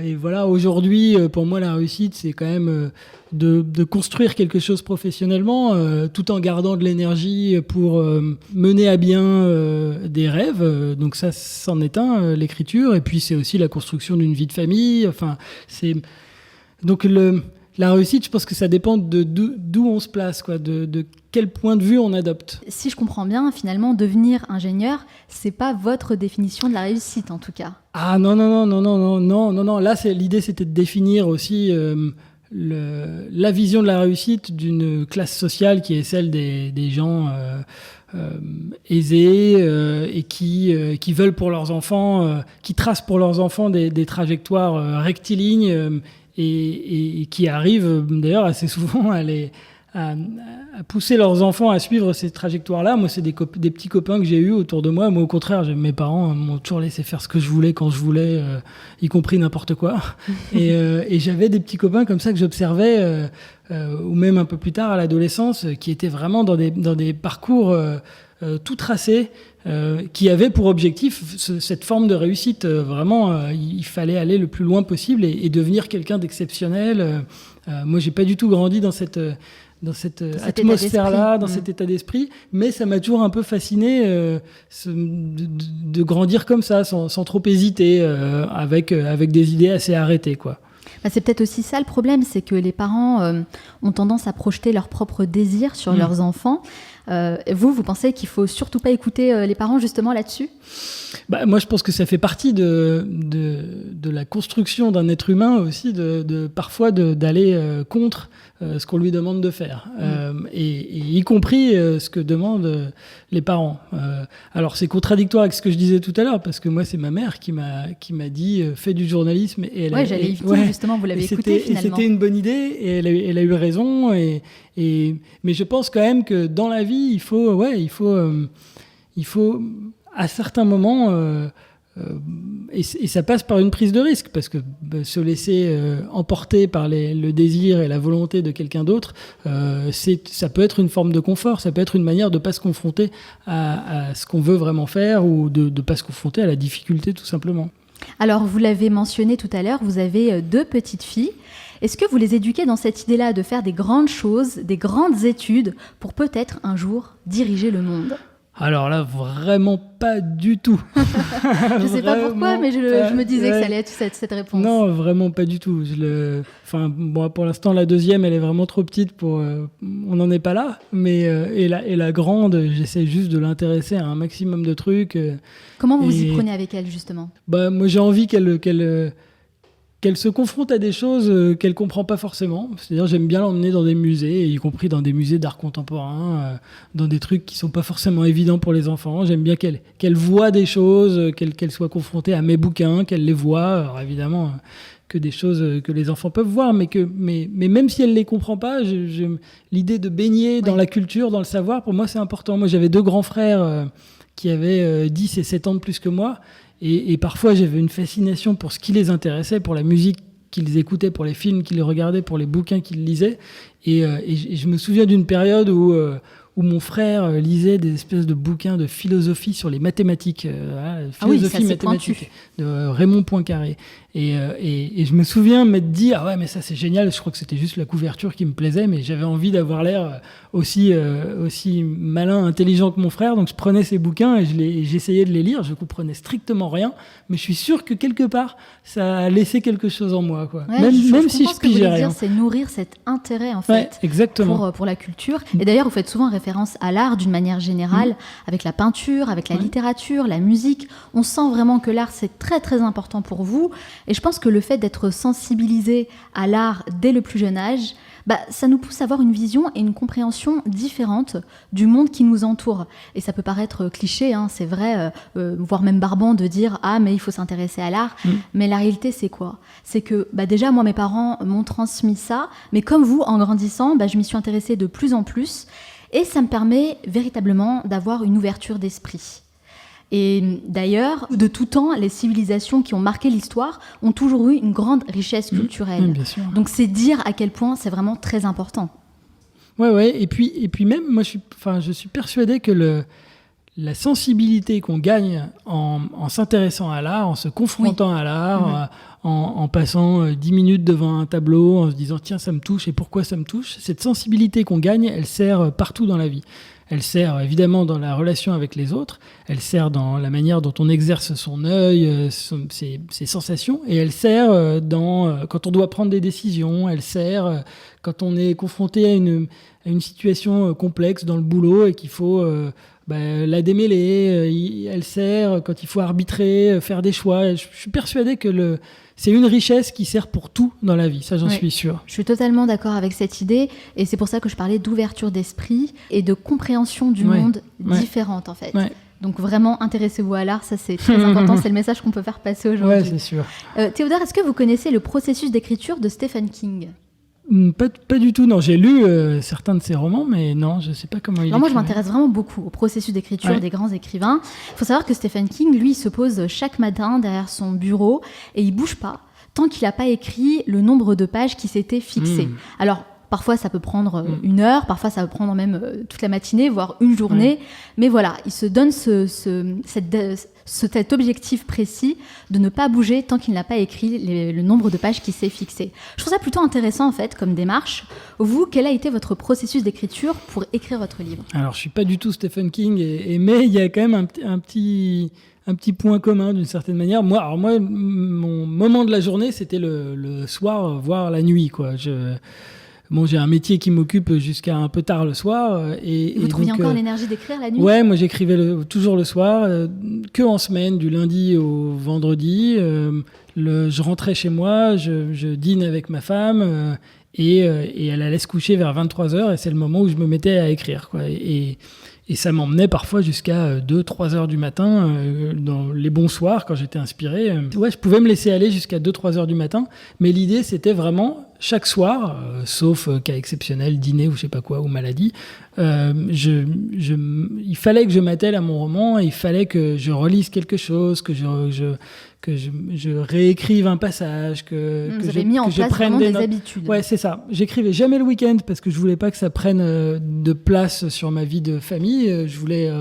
Et voilà, aujourd'hui, pour moi, la réussite, c'est quand même de construire quelque chose professionnellement, tout en gardant de l'énergie pour mener à bien des rêves. Donc ça, c'en est un, l'écriture. Et puis, c'est aussi la construction d'une vie de famille. Enfin, c'est... Donc, la réussite, je pense que ça dépend d'où on se place, quoi, de quel point de vue on adopte. Si je comprends bien, finalement, devenir ingénieur, c'est pas votre définition de la réussite, en tout cas. Ah non. Là, l'idée, c'était de définir aussi la vision de la réussite d'une classe sociale qui est celle des gens aisés et qui veulent pour leurs enfants, qui tracent pour leurs enfants des trajectoires rectilignes. Et qui arrivent d'ailleurs assez souvent à pousser leurs enfants à suivre ces trajectoires-là. Moi, c'est des petits copains que j'ai eus autour de moi. Moi, au contraire, mes parents m'ont toujours laissé faire ce que je voulais quand je voulais, y compris n'importe quoi. Et j'avais des petits copains comme ça que j'observais, ou même un peu plus tard à l'adolescence, qui étaient vraiment dans des parcours tout tracés, qui avaient pour objectif cette forme de réussite. Vraiment, il fallait aller le plus loin possible et devenir quelqu'un d'exceptionnel. Moi, j'ai pas du tout grandi dans cette atmosphère-là, dans cet état d'esprit, mais ça m'a toujours un peu fasciné de grandir comme ça, sans trop hésiter, avec des idées assez arrêtées, quoi. C'est peut-être aussi ça le problème, c'est que les parents ont tendance à projeter leurs propres désirs sur leurs enfants. Vous pensez qu'il ne faut surtout pas écouter les parents justement là-dessus ? Moi, je pense que ça fait partie de la construction d'un être humain aussi, parfois d'aller contre ce qu'on lui demande de faire, et y compris ce que demandent les parents. Alors, c'est contradictoire avec ce que je disais tout à l'heure, parce que moi, c'est ma mère qui m'a dit fais du journalisme. J'allais y venir, justement, vous l'avez écouté finalement. C'était une bonne idée, et elle a eu raison. Mais je pense quand même que dans la vie, il faut à certains moments, et ça passe par une prise de risque, parce que se laisser emporter par le désir et la volonté de quelqu'un d'autre, ça peut être une forme de confort, ça peut être une manière de ne pas se confronter à ce qu'on veut vraiment faire, ou de ne pas se confronter à la difficulté tout simplement. Alors, vous l'avez mentionné tout à l'heure, vous avez 2 petites filles. Est-ce que vous les éduquez dans cette idée-là de faire des grandes choses, des grandes études, pour peut-être un jour diriger le monde ? Alors là, vraiment pas du tout. Je ne sais pas pourquoi, mais je me disais que ça allait être cette réponse. Non, vraiment pas du tout. Pour l'instant, la deuxième, elle est vraiment trop petite pour... on n'en est pas là. Mais, et la grande, j'essaie juste de l'intéresser à un maximum de trucs. Comment vous y prenez avec elle, justement ? Moi, j'ai envie qu'elle se confronte à des choses qu'elle comprend pas forcément. C'est-à-dire, j'aime bien l'emmener dans des musées, y compris dans des musées d'art contemporain, dans des trucs qui sont pas forcément évidents pour les enfants. J'aime bien qu'elle voit des choses, qu'elle soit confrontée à mes bouquins, qu'elle les voit. Alors évidemment, que des choses que les enfants peuvent voir, mais même si elle les comprend pas, l'idée de baigner dans la culture, dans le savoir, pour moi, c'est important. Moi, j'avais 2 grands frères qui avaient 10 et 7 ans de plus que moi. Et parfois, j'avais une fascination pour ce qui les intéressait, pour la musique qu'ils écoutaient, pour les films qu'ils regardaient, pour les bouquins qu'ils lisaient. Et je me souviens d'une période où mon frère lisait des espèces de bouquins de philosophie sur les mathématiques, philosophie mathématique, de Raymond Poincaré. Et je me souviens m'être dit, ah ouais, mais ça c'est génial. Je crois que c'était juste la couverture qui me plaisait, mais j'avais envie d'avoir l'air aussi malin, intelligent que mon frère. Donc je prenais ces bouquins et j'essayais de les lire. Je comprenais strictement rien, mais je suis sûr que quelque part ça a laissé quelque chose en moi, quoi. Ouais, même si je pigeais rien. C'est nourrir cet intérêt en fait, exactement. Pour la culture. Et d'ailleurs, vous faites souvent référence à l'art d'une manière générale, avec la peinture, avec la littérature, la musique. On sent vraiment que l'art c'est très très important pour vous. Et je pense que le fait d'être sensibilisé à l'art dès le plus jeune âge, ça nous pousse à avoir une vision et une compréhension différente du monde qui nous entoure. Et ça peut paraître cliché, c'est vrai, voire même barbant de dire « Ah, mais il faut s'intéresser à l'art ». Mais la réalité, c'est quoi ? C'est que déjà, moi, mes parents m'ont transmis ça. Mais comme vous, en grandissant, je m'y suis intéressée de plus en plus. Et ça me permet véritablement d'avoir une ouverture d'esprit. Et d'ailleurs, de tout temps, les civilisations qui ont marqué l'histoire ont toujours eu une grande richesse culturelle. Bien sûr. Donc c'est dire à quel point c'est vraiment très important. Ouais. Et puis même, moi, je suis persuadé que la sensibilité qu'on gagne en s'intéressant à l'art, en se confrontant à l'art, en passant 10 minutes devant un tableau, en se disant « Tiens, ça me touche, et pourquoi ça me touche ?» Cette sensibilité qu'on gagne, elle sert partout dans la vie. Elle sert évidemment dans la relation avec les autres, elle sert dans la manière dont on exerce son œil, ses sensations, et elle sert quand on doit prendre des décisions, elle sert quand on est confronté à une situation complexe dans le boulot et qu'il faut la démêler, elle sert quand il faut arbitrer, faire des choix. Je suis persuadé que c'est une richesse qui sert pour tout dans la vie, ça j'en suis sûr. Je suis totalement d'accord avec cette idée, et c'est pour ça que je parlais d'ouverture d'esprit et de compréhension du monde différente en fait. Ouais. Donc vraiment, intéressez-vous à l'art, ça c'est très important, c'est le message qu'on peut faire passer aujourd'hui. Ouais, c'est sûr. Théodore, est-ce que vous connaissez le processus d'écriture de Stephen King ? Pas du tout, non. J'ai lu certains de ses romans, mais non, je ne sais pas comment il écrit. Moi, je m'intéresse vraiment beaucoup au processus d'écriture des grands écrivains. Il faut savoir que Stephen King, lui, il se pose chaque matin derrière son bureau et il ne bouge pas tant qu'il n'a pas écrit le nombre de pages qui s'était fixé. Alors, Parfois, ça peut prendre 1 heure, parfois, ça peut prendre même toute la matinée, voire une journée. Mais voilà, il se donne cet objectif précis de ne pas bouger tant qu'il n'a pas écrit le nombre de pages qu'il s'est fixé. Je trouve ça plutôt intéressant, en fait, comme démarche. Vous, quel a été votre processus d'écriture pour écrire votre livre ? Alors, je suis pas du tout Stephen King, mais il y a quand même un petit point commun d'une certaine manière. Moi, mon moment de la journée, c'était le soir, voire la nuit, quoi. J'ai un métier qui m'occupe jusqu'à un peu tard le soir. Vous trouviez encore l'énergie d'écrire la nuit ? Ouais, moi j'écrivais toujours le soir, que en semaine, du lundi au vendredi. Je rentrais chez moi, je dîne avec ma femme et elle allait se coucher vers 23h et c'est le moment où je me mettais à écrire, quoi. Et ça m'emmenait parfois jusqu'à 2-3 heures du matin, dans les bons soirs, quand j'étais inspiré. Ouais, je pouvais me laisser aller jusqu'à 2-3 heures du matin, mais l'idée, c'était vraiment, chaque soir, sauf cas exceptionnel, dîner ou je sais pas quoi, ou maladie, il fallait que je m'attelle à mon roman, il fallait que je relise quelque chose, que je réécrive un passage, Vous avez mis en place vraiment des habitudes. Ouais, c'est ça. J'écrivais jamais le week-end parce que je voulais pas que ça prenne de place sur ma vie de famille. Je voulais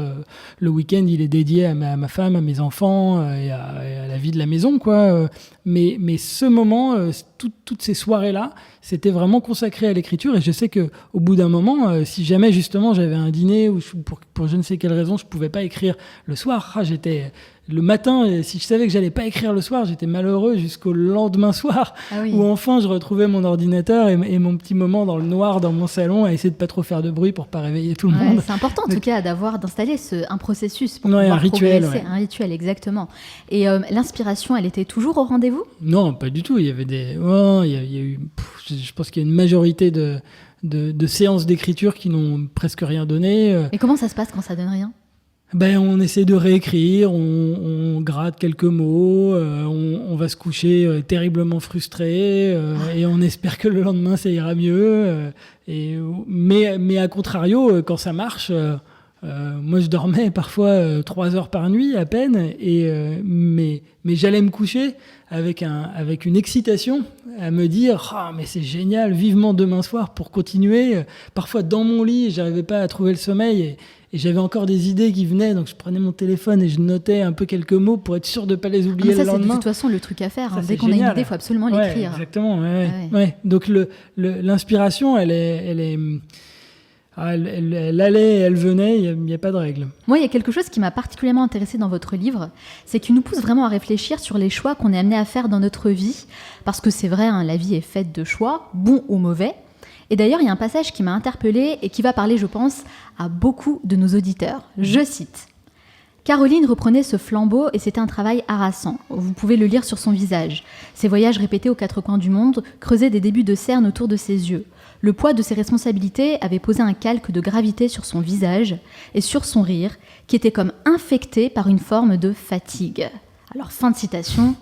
le week-end, il est dédié à ma femme, à mes enfants et à la vie de la maison, quoi. Mais ce moment, toutes ces soirées-là, c'était vraiment consacré à l'écriture. Et je sais que au bout d'un moment, si jamais justement j'avais un dîner où pour je ne sais quelle raison je pouvais pas écrire le soir, j'étais le matin, si je savais que j'allais pas écrire le soir, j'étais malheureux jusqu'au lendemain soir, où enfin je retrouvais mon ordinateur et mon petit moment dans le noir dans mon salon à essayer de pas trop faire de bruit pour pas réveiller tout le monde. C'est important en tout cas d'installer un processus pour pouvoir un rituel, progresser. Un rituel, exactement. Et l'inspiration, elle était toujours au rendez-vous ? Non, pas du tout. Il y avait il y a eu, je pense qu'il y a une majorité de séances d'écriture qui n'ont presque rien donné. Et comment ça se passe quand ça donne rien ? On essaie de réécrire, on gratte quelques mots, on va se coucher terriblement frustré et on espère que le lendemain ça ira mieux. Mais à contrario, quand ça marche, moi je dormais parfois 3 heures par nuit à peine, mais j'allais me coucher avec une excitation à me dire mais c'est génial, vivement demain soir pour continuer. Parfois dans mon lit, j'arrivais pas à trouver le sommeil et j'avais encore des idées qui venaient, donc je prenais mon téléphone et je notais un peu quelques mots pour être sûr de pas les oublier le lendemain. C'est de toute façon le truc à faire. Dès qu'on a une idée, il faut absolument l'écrire. Exactement. Ouais. Donc l'inspiration, elle allait, elle venait, il n'y a pas de règle. Moi, il y a quelque chose qui m'a particulièrement intéressée dans votre livre, c'est qu'il nous pousse vraiment à réfléchir sur les choix qu'on est amené à faire dans notre vie, parce que c'est vrai, la vie est faite de choix, bons ou mauvais. Et d'ailleurs, il y a un passage qui m'a interpellée et qui va parler, je pense, à beaucoup de nos auditeurs. Je cite. Caroline reprenait ce flambeau et c'était un travail harassant. Vous pouvez le lire sur son visage. Ses voyages répétés aux 4 coins du monde creusaient des débuts de cernes autour de ses yeux. Le poids de ses responsabilités avait posé un calque de gravité sur son visage et sur son rire, qui était comme infecté par une forme de fatigue. Alors, fin de citation.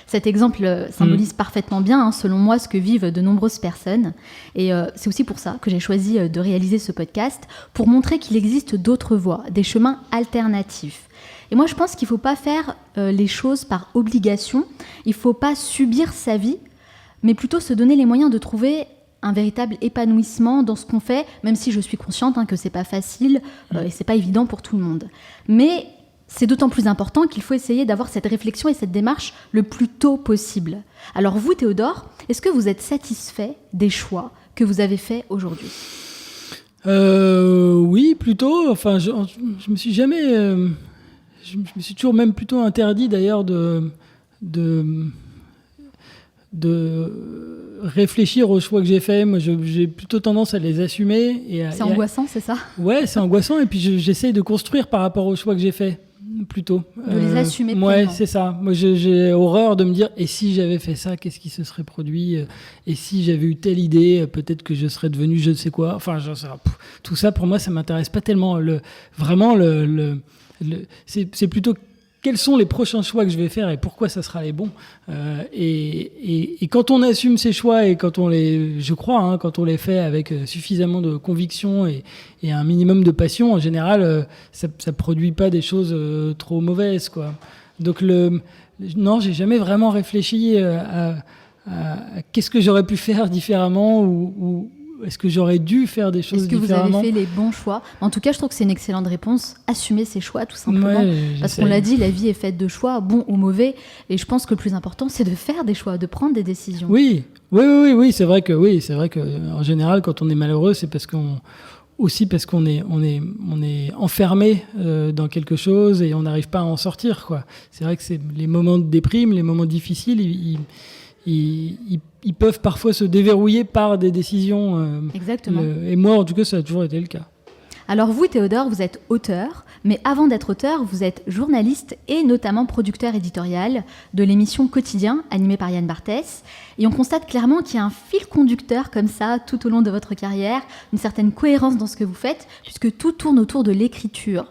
Cet exemple symbolise parfaitement bien, selon moi, ce que vivent de nombreuses personnes. Et c'est aussi pour ça que j'ai choisi de réaliser ce podcast, pour montrer qu'il existe d'autres voies, des chemins alternatifs. Et moi, je pense qu'il ne faut pas faire les choses par obligation. Il ne faut pas subir sa vie, mais plutôt se donner les moyens de trouver un véritable épanouissement dans ce qu'on fait, même si je suis consciente que ce n'est pas facile et ce n'est pas évident pour tout le monde. Mais c'est d'autant plus important qu'il faut essayer d'avoir cette réflexion et cette démarche le plus tôt possible. Alors vous, Théodore, est-ce que vous êtes satisfait des choix que vous avez faits aujourd'hui ? Oui, plutôt. Enfin, je me suis jamais... je me suis toujours même plutôt interdit d'ailleurs de réfléchir aux choix que j'ai faits. Moi, j'ai plutôt tendance à les assumer. C'est angoissant, c'est ça ? Ouais, c'est angoissant. Et puis j'essaye de construire par rapport aux choix que j'ai faits. Plutôt. De les assumer pleinement. Ouais, c'est ça. Moi, j'ai horreur de me dire, et si j'avais fait ça, qu'est-ce qui se serait produit ? Et si j'avais eu telle idée, peut-être que je serais devenu je ne sais quoi. Enfin, tout ça, pour moi, ça m'intéresse pas tellement. C'est plutôt quels sont les prochains choix que je vais faire et pourquoi ça sera les bons. Et quand on assume ces choix et quand on quand on les fait avec suffisamment de conviction et un minimum de passion, en général, ça produit pas des choses trop mauvaises, quoi. Donc non, j'ai jamais vraiment réfléchi à qu'est-ce que j'aurais pu faire différemment ou est-ce que j'aurais dû faire des choses différemment ? Est-ce que vous avez fait les bons choix ? En tout cas, je trouve que c'est une excellente réponse. Assumer ses choix, tout simplement. Ouais, parce qu'on l'a dit, la vie est faite de choix, bons ou mauvais. Et je pense que le plus important, c'est de faire des choix, de prendre des décisions. Oui, c'est vrai que en général, quand on est malheureux, c'est parce qu'on est enfermé dans quelque chose et on n'arrive pas à en sortir, quoi. C'est vrai que c'est les moments de déprime, les moments difficiles, ils peuvent parfois se déverrouiller par des décisions. Exactement. Et moi, en tout cas, ça a toujours été le cas. Alors vous, Théodore, vous êtes auteur, mais avant d'être auteur, vous êtes journaliste et notamment producteur éditorial de l'émission Quotidien, animée par Yann Barthès. Et on constate clairement qu'il y a un fil conducteur comme ça tout au long de votre carrière, une certaine cohérence dans ce que vous faites, puisque tout tourne autour de l'écriture.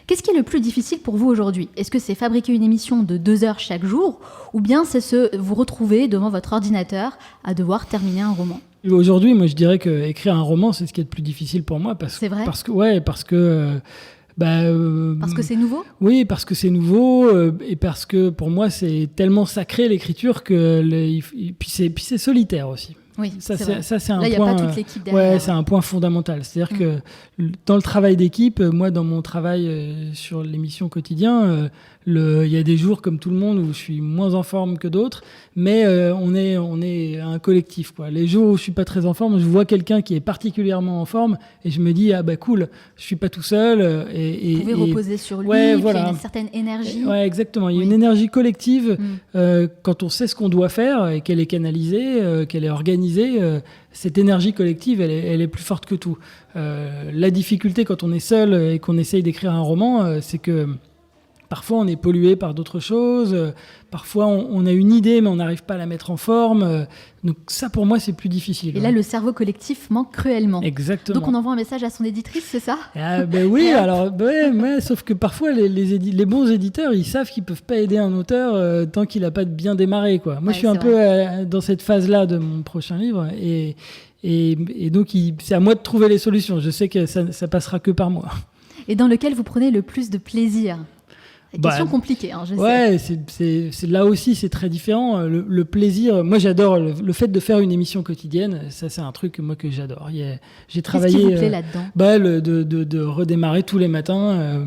Qu'est-ce qui est le plus difficile pour vous aujourd'hui ? Est-ce que c'est fabriquer une émission de 2 heures chaque jour, ou bien c'est vous retrouver devant votre ordinateur à devoir terminer un roman ? Aujourd'hui, moi, je dirais qu'écrire un roman, c'est ce qui est le plus difficile pour moi. C'est vrai ? Parce que c'est nouveau ? Oui, parce que c'est nouveau et parce que pour moi, c'est tellement sacré l'écriture puis c'est solitaire aussi. Oui, ça c'est un là, point. il n'y a pas toute l'équipe derrière. Ouais, c'est un point fondamental. C'est-à-dire que dans le travail d'équipe, moi, dans mon travail sur l'émission Quotidien, il y a des jours comme tout le monde où je suis moins en forme que d'autres, mais on est un collectif, quoi. Les jours où je suis pas très en forme, je vois quelqu'un qui est particulièrement en forme et je me dis ah bah cool, je suis pas tout seul. Vous pouvez reposer sur lui, ouais, puis voilà. il y a une certaine énergie. Ouais, exactement. Il y a une énergie collective quand on sait ce qu'on doit faire et qu'elle est canalisée, qu'elle est organisée. Cette énergie collective, elle est plus forte que tout. La difficulté quand on est seul et qu'on essaye d'écrire un roman, c'est que parfois on est pollué par d'autres choses, parfois on a une idée mais on n'arrive pas à la mettre en forme. Donc ça pour moi c'est plus difficile. Et là le cerveau collectif manque cruellement. Exactement. Donc on envoie un message à son éditrice, c'est ça ? Ah, ben oui, alors mais sauf que parfois les bons éditeurs ils savent qu'ils peuvent pas aider un auteur tant qu'il a pas bien démarré, quoi. Moi je suis un peu dans cette phase-là de mon prochain livre et donc c'est à moi de trouver les solutions. Je sais que ça passera que par moi. Et dans lequel vous prenez le plus de plaisir ? Question compliquée, je sais. Ouais, c'est là aussi, c'est très différent. Le plaisir, moi j'adore le fait de faire une émission quotidienne. Ça, c'est un truc moi que j'adore. J'ai travaillé. Qu'est-ce qui vous plaît là-dedans ? De redémarrer tous les matins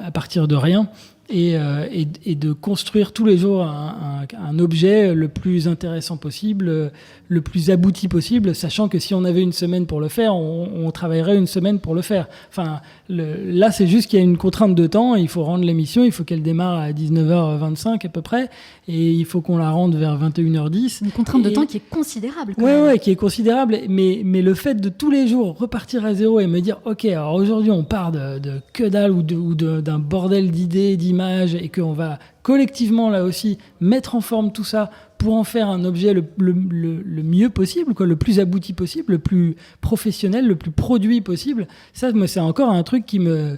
à partir de rien. Et de construire tous les jours un objet le plus intéressant possible, le plus abouti possible, sachant que si on avait une semaine pour le faire, on travaillerait une semaine pour le faire. Enfin, là, c'est juste qu'il y a une contrainte de temps, il faut rendre l'émission, il faut qu'elle démarre à 19h25 à peu près, et il faut qu'on la rende vers 21h10. Une contrainte de temps qui est considérable. Ouais, qui est considérable, mais le fait de tous les jours repartir à zéro et me dire, ok, alors aujourd'hui on part de que dalle ou d'un bordel d'idées, d'images, et qu'on va collectivement là aussi mettre en forme tout ça pour en faire un objet le mieux possible, quoi, le plus abouti possible, le plus professionnel, le plus produit possible. Ça, moi, c'est encore un truc qui me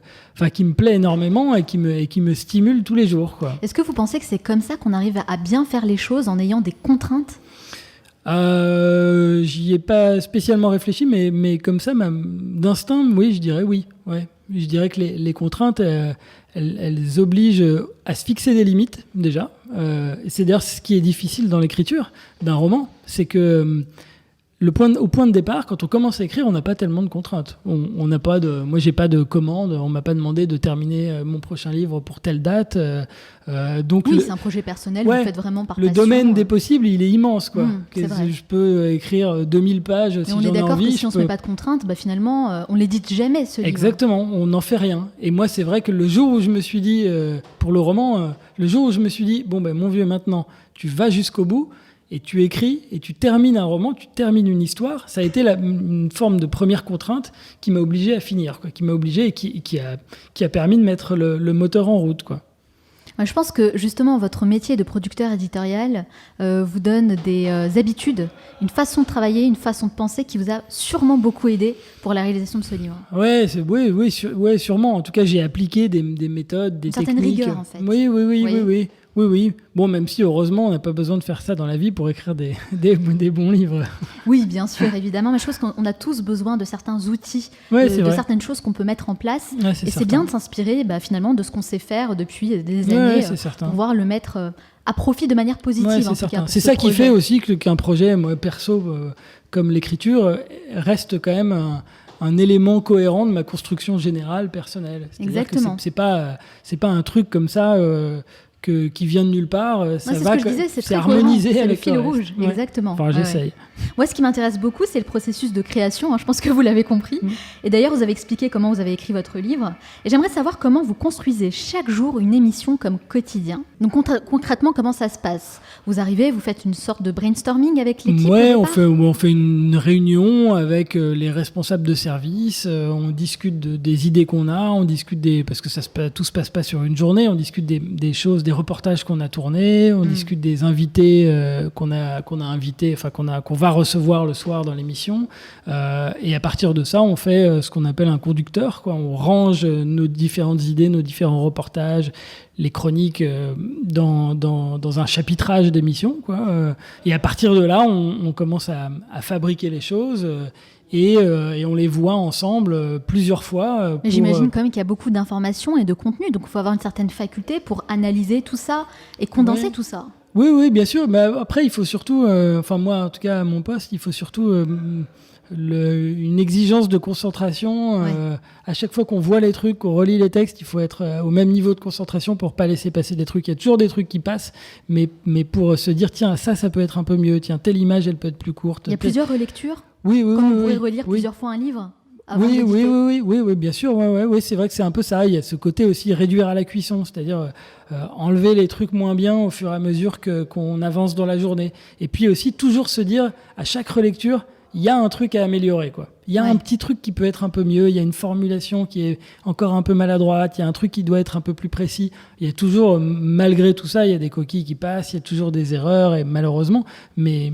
plaît énormément et qui me stimule tous les jours, quoi. Est-ce que vous pensez que c'est comme ça qu'on arrive à bien faire les choses en ayant des contraintes ? J'y ai pas spécialement réfléchi, mais comme ça, d'instinct, oui, je dirais oui. Ouais. Je dirais que les contraintes, elles obligent à se fixer des limites, déjà. C'est d'ailleurs ce qui est difficile dans l'écriture d'un roman, c'est que au point de départ, quand on commence à écrire, on n'a pas tellement de contraintes. Moi, j'ai pas de commande. On m'a pas demandé de terminer mon prochain livre pour telle date. Donc oui, c'est un projet personnel. Vous le faites vraiment par passion. Le domaine des possibles, il est immense, quoi. C'est vrai. Je peux écrire 2000 pages si j'en ai envie. On est d'accord que si on se met pas de contraintes, finalement, on l'édite jamais, ce livre. Exactement, on n'en fait rien. Et moi, c'est vrai que le jour où je me suis dit, pour le roman, mon vieux, maintenant, tu vas jusqu'au bout. Et tu écris et tu termines un roman, tu termines une histoire. Ça a été une forme de première contrainte qui m'a obligé à finir, quoi, qui m'a obligé et qui a permis de mettre le moteur en route, quoi. Je pense que justement votre métier de producteur éditorial vous donne des habitudes, une façon de travailler, une façon de penser qui vous a sûrement beaucoup aidé pour la réalisation de ce livre. Oui, sûrement. En tout cas, j'ai appliqué des méthodes, des techniques. Une certaine rigueur, en fait. Oui. Oui. Bon, même si heureusement, on n'a pas besoin de faire ça dans la vie pour écrire des bons livres. Oui, bien sûr, évidemment. Mais je pense qu'on a tous besoin de certains outils, Ouais, de certaines choses qu'on peut mettre en place. Ouais, et c'est bien de s'inspirer finalement de ce qu'on sait faire depuis des années pour pouvoir le mettre à profit de manière positive. Ouais, en tout cas, c'est ça qui fait aussi qu'un projet perso comme l'écriture reste quand même un élément cohérent de ma construction générale personnelle. C'est-à-dire Exactement. Que c'est pas un truc comme ça qui vient de nulle part. C'est harmonisé avec le fil rouge. Ouais. Exactement. Enfin, j'essaye. Moi, ce qui m'intéresse beaucoup, c'est le processus de création. Je pense que vous l'avez compris. Et d'ailleurs, vous avez expliqué comment vous avez écrit votre livre. Et j'aimerais savoir comment vous construisez chaque jour une émission comme quotidien. Donc concrètement, comment ça se passe ? Vous arrivez, vous faites une sorte de brainstorming avec l'équipe ? Ouais, on fait une réunion avec les responsables de service. On discute des idées qu'on a. On discute parce que tout se passe pas sur une journée. On discute des choses, des reportages qu'on a tournés. On discute des invités qu'on a invités, enfin qu'on va recevoir le soir dans l'émission. Et à partir de ça, on fait ce qu'on appelle un conducteur, quoi. On range nos différentes idées, nos différents reportages, les chroniques dans un chapitrage d'émission, quoi. Et à partir de là, on commence à fabriquer les choses et on les voit ensemble plusieurs fois. Mais j'imagine quand même qu'il y a beaucoup d'informations et de contenu, donc il faut avoir une certaine faculté pour analyser tout ça et condenser tout ça. Oui, bien sûr. Mais après, il faut surtout, moi, en tout cas, à mon poste, il faut surtout une exigence de concentration. À chaque fois qu'on voit les trucs, qu'on relit les textes, il faut être au même niveau de concentration pour pas laisser passer des trucs. Il y a toujours des trucs qui passent, mais pour se dire, tiens, ça peut être un peu mieux. Tiens, telle image, elle peut être plus courte. Il y a plusieurs relectures. Oui. Comme on pourrait relire plusieurs fois un livre. Oui, bien sûr. Ouais, c'est vrai que c'est un peu ça. Il y a ce côté aussi réduire à la cuisson, c'est-à-dire enlever les trucs moins bien au fur et à mesure qu'on avance dans la journée. Et puis aussi toujours se dire, à chaque relecture, il y a un truc à améliorer, quoi. Il y a un petit truc qui peut être un peu mieux, il y a une formulation qui est encore un peu maladroite, il y a un truc qui doit être un peu plus précis. Il y a toujours, malgré tout ça, il y a des coquilles qui passent, il y a toujours des erreurs, et malheureusement, mais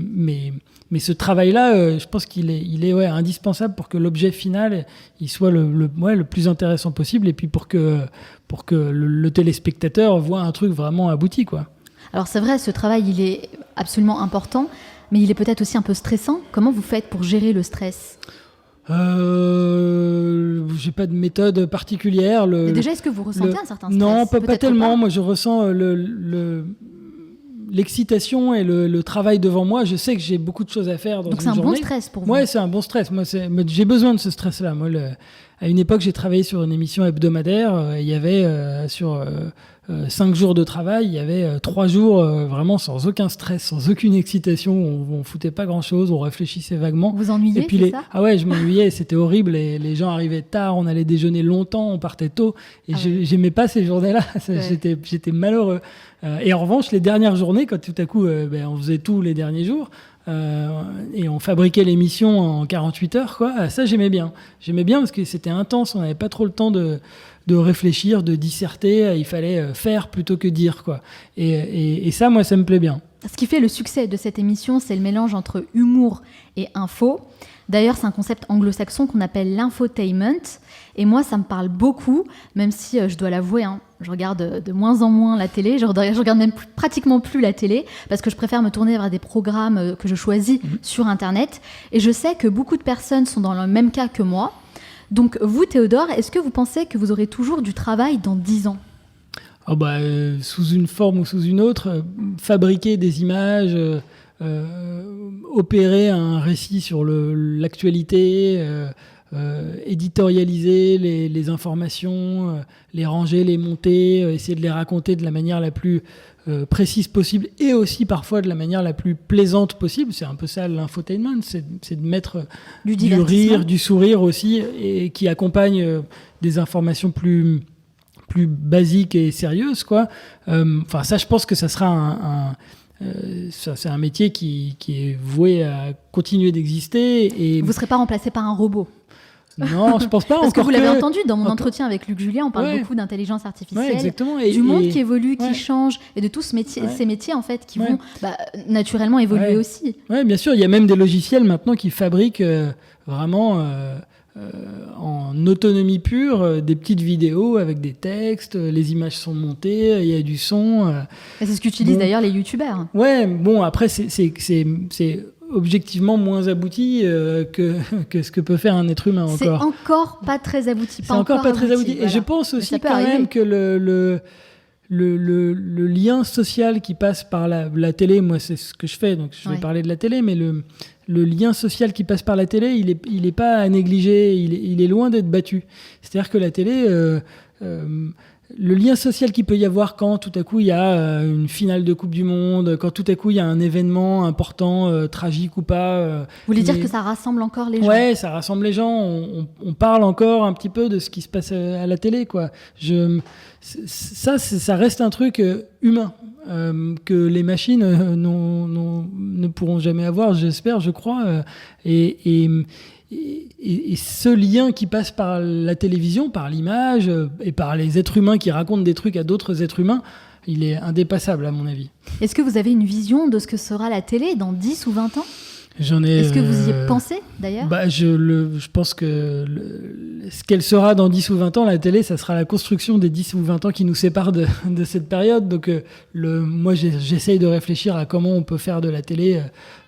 ce travail-là, je pense qu'il est indispensable pour que l'objet final il soit le plus intéressant possible, et puis pour que le téléspectateur voit un truc vraiment abouti, quoi. Alors c'est vrai, ce travail, il est absolument important, mais il est peut-être aussi un peu stressant. Comment vous faites pour gérer le stress ? J'ai pas de méthode particulière. Et déjà, est-ce que vous ressentez un certain stress ? Non, pas tellement. Moi, je ressens l'excitation et le travail devant moi. Je sais que j'ai beaucoup de choses à faire dans une journée. Donc c'est un bon stress pour vous ? Ouais, c'est un bon stress. Moi, j'ai besoin de ce stress-là. Moi, à une époque, j'ai travaillé sur une émission hebdomadaire. Il y avait sur 5 jours de travail, il y avait 3 jours vraiment sans aucun stress, sans aucune excitation. On foutait pas grand-chose, on réfléchissait vaguement. Vous ennuyez, c'est ça ? Ah ouais, je m'ennuyais, c'était horrible. Les gens arrivaient tard, on allait déjeuner longtemps, on partait tôt. Et j'aimais pas ces journées-là. J'étais malheureux. Et en revanche, les dernières journées, quand tout à coup, on faisait tout les derniers jours, et on fabriquait l'émission en 48 heures, quoi. Ça, j'aimais bien. J'aimais bien parce que c'était intense, on n'avait pas trop le temps de réfléchir, de disserter. Il fallait faire plutôt que dire, quoi. Et ça, moi, ça me plaît bien. Ce qui fait le succès de cette émission, c'est le mélange entre humour et info. D'ailleurs, c'est un concept anglo-saxon qu'on appelle l'infotainment. Et moi, ça me parle beaucoup, même si je dois l'avouer, je regarde de moins en moins la télé. Je regarde même pratiquement plus la télé parce que je préfère me tourner vers des programmes que je choisis sur Internet. Et je sais que beaucoup de personnes sont dans le même cas que moi. Donc vous, Théodore, est-ce que vous pensez que vous aurez toujours du travail dans 10 ans ? Sous une forme ou sous une autre, fabriquer des images, opérer un récit sur l'actualité, éditorialiser les informations, les ranger, les monter, essayer de les raconter de la manière la plus précise possible et aussi parfois de la manière la plus plaisante possible. C'est un peu ça l'infotainment, c'est de mettre du rire, du sourire aussi, et qui accompagne des informations plus basiques et sérieuses, quoi. Ça, je pense que ça sera c'est un métier qui est voué à continuer d'exister. Et vous ne serez pas remplacé par un robot ? Non, je pense pas. Parce que vous l'avez entendu dans mon entretien avec Luc Julien, on parle beaucoup d'intelligence artificielle, du monde qui évolue, qui change, et de tous ces métiers en fait qui vont naturellement évoluer aussi. Oui, bien sûr. Il y a même des logiciels maintenant qui fabriquent vraiment en autonomie pure, des petites vidéos avec des textes, les images sont montées, il y a du son. Et c'est ce qu'utilisent d'ailleurs les youtubeurs. Ouais, bon, après, c'est objectivement moins abouti que ce que peut faire un être humain encore. C'est encore pas très abouti. C'est encore pas très abouti. Voilà. Et je pense aussi quand même que le lien social qui passe par la télé, moi c'est ce que je fais, donc je vais parler de la télé, mais le lien social qui passe par la télé, il est pas à négliger, il est loin d'être battu. C'est-à-dire que la télé... le lien social qu'il peut y avoir quand tout à coup il y a une finale de Coupe du Monde, quand tout à coup il y a un événement important, tragique ou pas. Vous voulez dire que ça rassemble encore les gens ? Ouais, ça rassemble les gens. On parle encore un petit peu de ce qui se passe à la télé, quoi. Ça reste un truc humain que les machines ne pourront jamais avoir, j'espère, je crois. Et ce lien qui passe par la télévision, par l'image et par les êtres humains qui racontent des trucs à d'autres êtres humains, il est indépassable à mon avis. Est-ce que vous avez une vision de ce que sera la télé dans 10 ou 20 ans ? Est-ce que vous y pensez d'ailleurs ? Je pense que ce qu'elle sera dans 10 ou 20 ans, la télé, ça sera la construction des 10 ou 20 ans qui nous séparent de cette période. Donc moi, j'essaye de réfléchir à comment on peut faire de la télé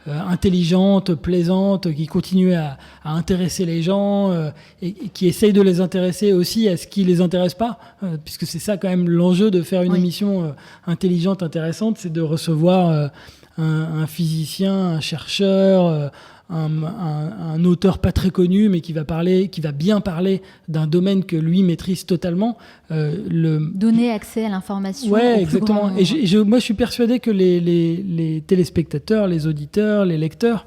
intelligente, plaisante, qui continue à intéresser les gens et qui essaye de les intéresser aussi à ce qui les intéresse pas, puisque c'est ça quand même l'enjeu de faire une émission intelligente, intéressante, c'est de recevoir un physicien, un chercheur, un auteur pas très connu, mais qui va bien parler d'un domaine que lui maîtrise totalement. Donner accès à l'information. Ouais, exactement. Et moi, je suis persuadé que les téléspectateurs, les auditeurs, les lecteurs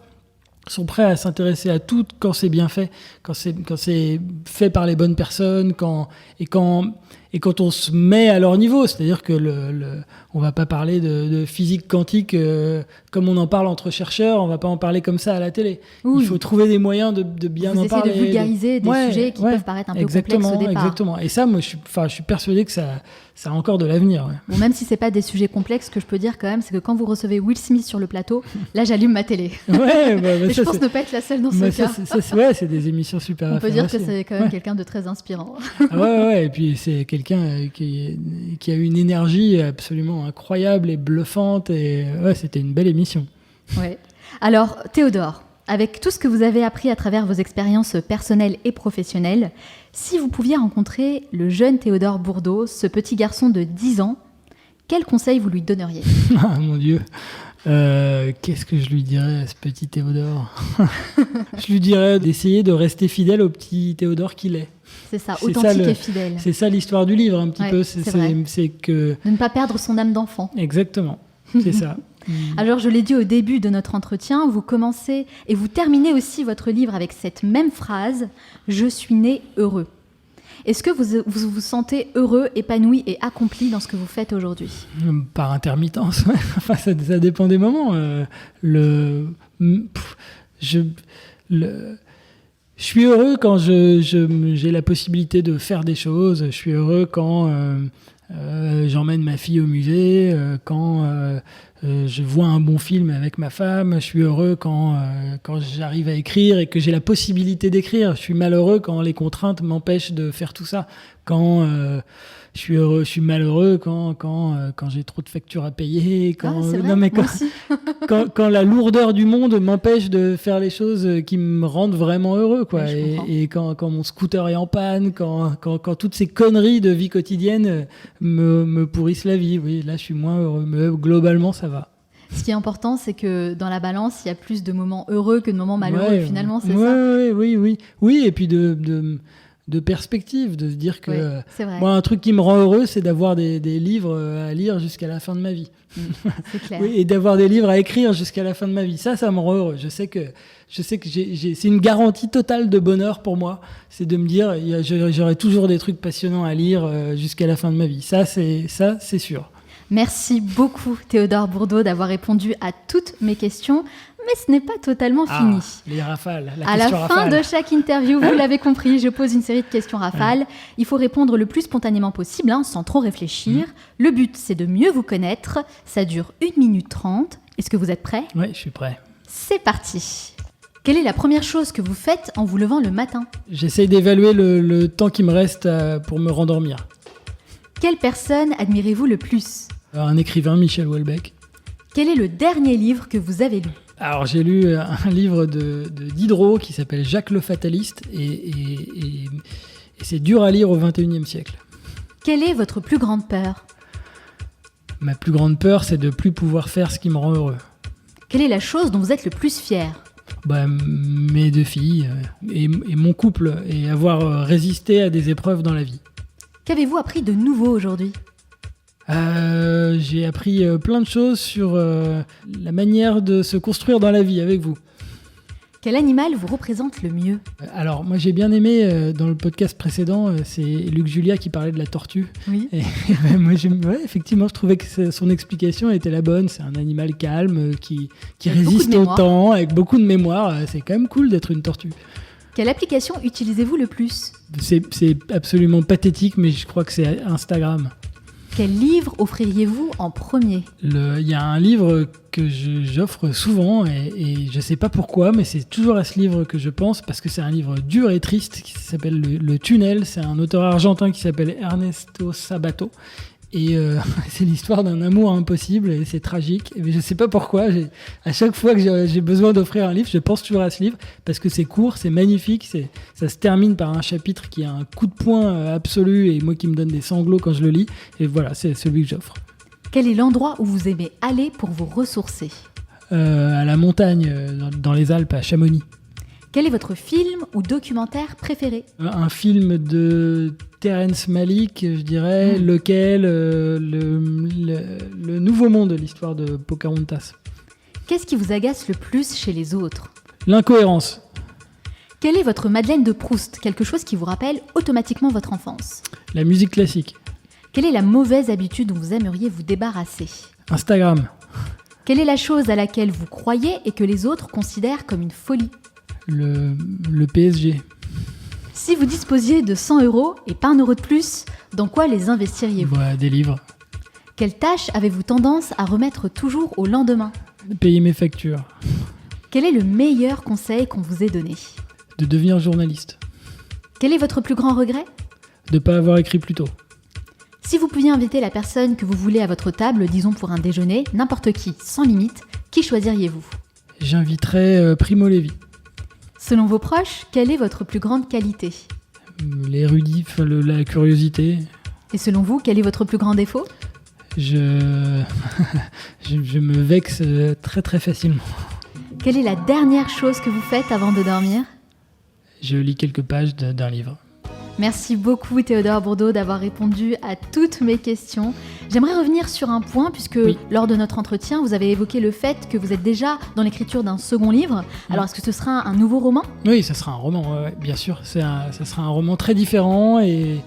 sont prêts à s'intéresser à tout quand c'est bien fait, quand c'est fait par les bonnes personnes, quand on se met à leur niveau. C'est-à-dire que on va pas parler de physique quantique comme on en parle entre chercheurs, on va pas en parler comme ça à la télé. Oui. Il faut trouver des moyens de bien en parler. Vous essayez de vulgariser des sujets qui peuvent paraître un peu complexes au départ. Exactement. Et ça, moi, je suis persuadé que ça a encore de l'avenir. Ouais. Bon, même si c'est pas des sujets complexes, ce que je peux dire quand même, c'est que quand vous recevez Will Smith sur le plateau, là, j'allume ma télé. Ouais, et je pense ne pas être la seule dans ce cas. C'est des émissions super. On peut dire que c'est quand même quelqu'un de très inspirant. Ouais. Et puis c'est quelqu'un qui a eu une énergie absolument incroyable et bluffante. Et c'était une belle émission. Ouais. Alors, Théodore, avec tout ce que vous avez appris à travers vos expériences personnelles et professionnelles, si vous pouviez rencontrer le jeune Théodore Bourdeau, ce petit garçon de 10 ans, quel conseil vous lui donneriez ? Ah mon Dieu, qu'est-ce que je lui dirais à ce petit Théodore ? Je lui dirais d'essayer de rester fidèle au petit Théodore qu'il est. C'est ça, authentique et fidèle. C'est ça l'histoire du livre un petit peu. C'est que... De ne pas perdre son âme d'enfant. Exactement, c'est ça. Alors, je l'ai dit au début de notre entretien, vous commencez et vous terminez aussi votre livre avec cette même phrase « Je suis né heureux ». Est-ce que vous vous sentez heureux, épanoui et accompli dans ce que vous faites aujourd'hui ? Par intermittence, ouais. Enfin, ça dépend des moments. Je suis heureux quand j'ai la possibilité de faire des choses. Je suis heureux quand j'emmène ma fille au musée, quand je vois un bon film avec ma femme. Je suis heureux quand j'arrive à écrire et que j'ai la possibilité d'écrire. Je suis malheureux quand les contraintes m'empêchent de faire tout ça. Je suis malheureux quand j'ai trop de factures à payer, quand la lourdeur du monde m'empêche de faire les choses qui me rendent vraiment heureux, quoi. Et quand mon scooter est en panne, quand toutes ces conneries de vie quotidienne me pourrissent la vie. Oui, là, je suis moins heureux. Mais globalement, ça va. Ce qui est important, c'est que dans la balance, il y a plus de moments heureux que de moments malheureux. Finalement, c'est ça. Oui, et puis de perspective, de se dire que moi, un truc qui me rend heureux, c'est d'avoir des livres à lire jusqu'à la fin de ma vie. C'est clair. Oui, et d'avoir des livres à écrire jusqu'à la fin de ma vie. Ça me rend heureux. Je sais que c'est une garantie totale de bonheur pour moi. C'est de me dire, j'aurai toujours des trucs passionnants à lire jusqu'à la fin de ma vie. Ça, c'est sûr. Merci beaucoup, Théodore Bourdeau, d'avoir répondu à toutes mes questions. Mais ce n'est pas totalement fini. Les rafales, à la fin de chaque interview, vous l'avez compris, je pose une série de questions rafales. Il faut répondre le plus spontanément possible, sans trop réfléchir. Le but, c'est de mieux vous connaître. Ça dure 1 minute 30. Est-ce que vous êtes prêts ? Oui, je suis prêt. C'est parti. Quelle est la première chose que vous faites en vous levant le matin ? J'essaye d'évaluer le temps qui me reste pour me rendormir. Quelle personne admirez-vous le plus ? Un écrivain, Michel Houellebecq. Quel est le dernier livre que vous avez lu ? Alors j'ai lu un livre de Diderot qui s'appelle Jacques le Fataliste et c'est dur à lire au XXIe siècle. Quelle est votre plus grande peur ? Ma plus grande peur, c'est de ne plus pouvoir faire ce qui me rend heureux. Quelle est la chose dont vous êtes le plus fier ? Mes 2 filles et mon couple et avoir résisté à des épreuves dans la vie. Qu'avez-vous appris de nouveau aujourd'hui ? J'ai appris plein de choses sur la manière de se construire dans la vie avec vous. Quel animal vous représente le mieux ? Alors, moi j'ai bien aimé, dans le podcast précédent, c'est Luc Julia qui parlait de la tortue. Oui. Et moi, effectivement, je trouvais que son explication était la bonne. C'est un animal calme qui résiste au temps, avec beaucoup de mémoire. C'est quand même cool d'être une tortue. Quelle application utilisez-vous le plus ? C'est absolument pathétique, mais je crois que c'est Instagram. Quel livre offririez-vous en premier ? Il y a un livre que j'offre souvent et je ne sais pas pourquoi, mais c'est toujours à ce livre que je pense parce que c'est un livre dur et triste qui s'appelle Le Tunnel. C'est un auteur argentin qui s'appelle Ernesto Sabato. Et c'est l'histoire d'un amour impossible et c'est tragique. Mais je ne sais pas pourquoi, à chaque fois que j'ai besoin d'offrir un livre, je pense toujours à ce livre parce que c'est court, c'est magnifique, ça se termine par un chapitre qui a un coup de poing absolu et moi qui me donne des sanglots quand je le lis. Et voilà, c'est celui que j'offre. Quel est l'endroit où vous aimez aller pour vous ressourcer ? À la montagne, dans les Alpes, à Chamonix. Quel est votre film ou documentaire préféré ? Un film de Terrence Malick, je dirais, lequel le Nouveau Monde, l'histoire de Pocahontas. Qu'est-ce qui vous agace le plus chez les autres ? L'incohérence. Quelle est votre Madeleine de Proust ? Quelque chose qui vous rappelle automatiquement votre enfance. La musique classique. Quelle est la mauvaise habitude dont vous aimeriez vous débarrasser ? Instagram. Quelle est la chose à laquelle vous croyez et que les autres considèrent comme une folie ? Le PSG. Si vous disposiez de 100 € et pas 1 € de plus, dans quoi les investiriez-vous ? Des livres. Quelle tâche avez-vous tendance à remettre toujours au lendemain ? Payer mes factures. Quel est le meilleur conseil qu'on vous ait donné ? De devenir journaliste. Quel est votre plus grand regret ? De ne pas avoir écrit plus tôt. Si vous pouviez inviter la personne que vous voulez à votre table, disons pour un déjeuner, n'importe qui, sans limite, qui choisiriez-vous ? J'inviterais Primo Levi. Selon vos proches, quelle est votre plus grande qualité ? L'érudit, la curiosité. Et selon vous, quel est votre plus grand défaut ? Je me vexe très très facilement. Quelle est la dernière chose que vous faites avant de dormir ? Je lis quelques pages d'un livre. Merci beaucoup Théodore Bourdeau d'avoir répondu à toutes mes questions. J'aimerais revenir sur un point puisque lors de notre entretien, vous avez évoqué le fait que vous êtes déjà dans l'écriture d'un second livre. Alors est-ce que ce sera un nouveau roman ? Oui, ça sera un roman, bien sûr. Ça sera un roman très différent et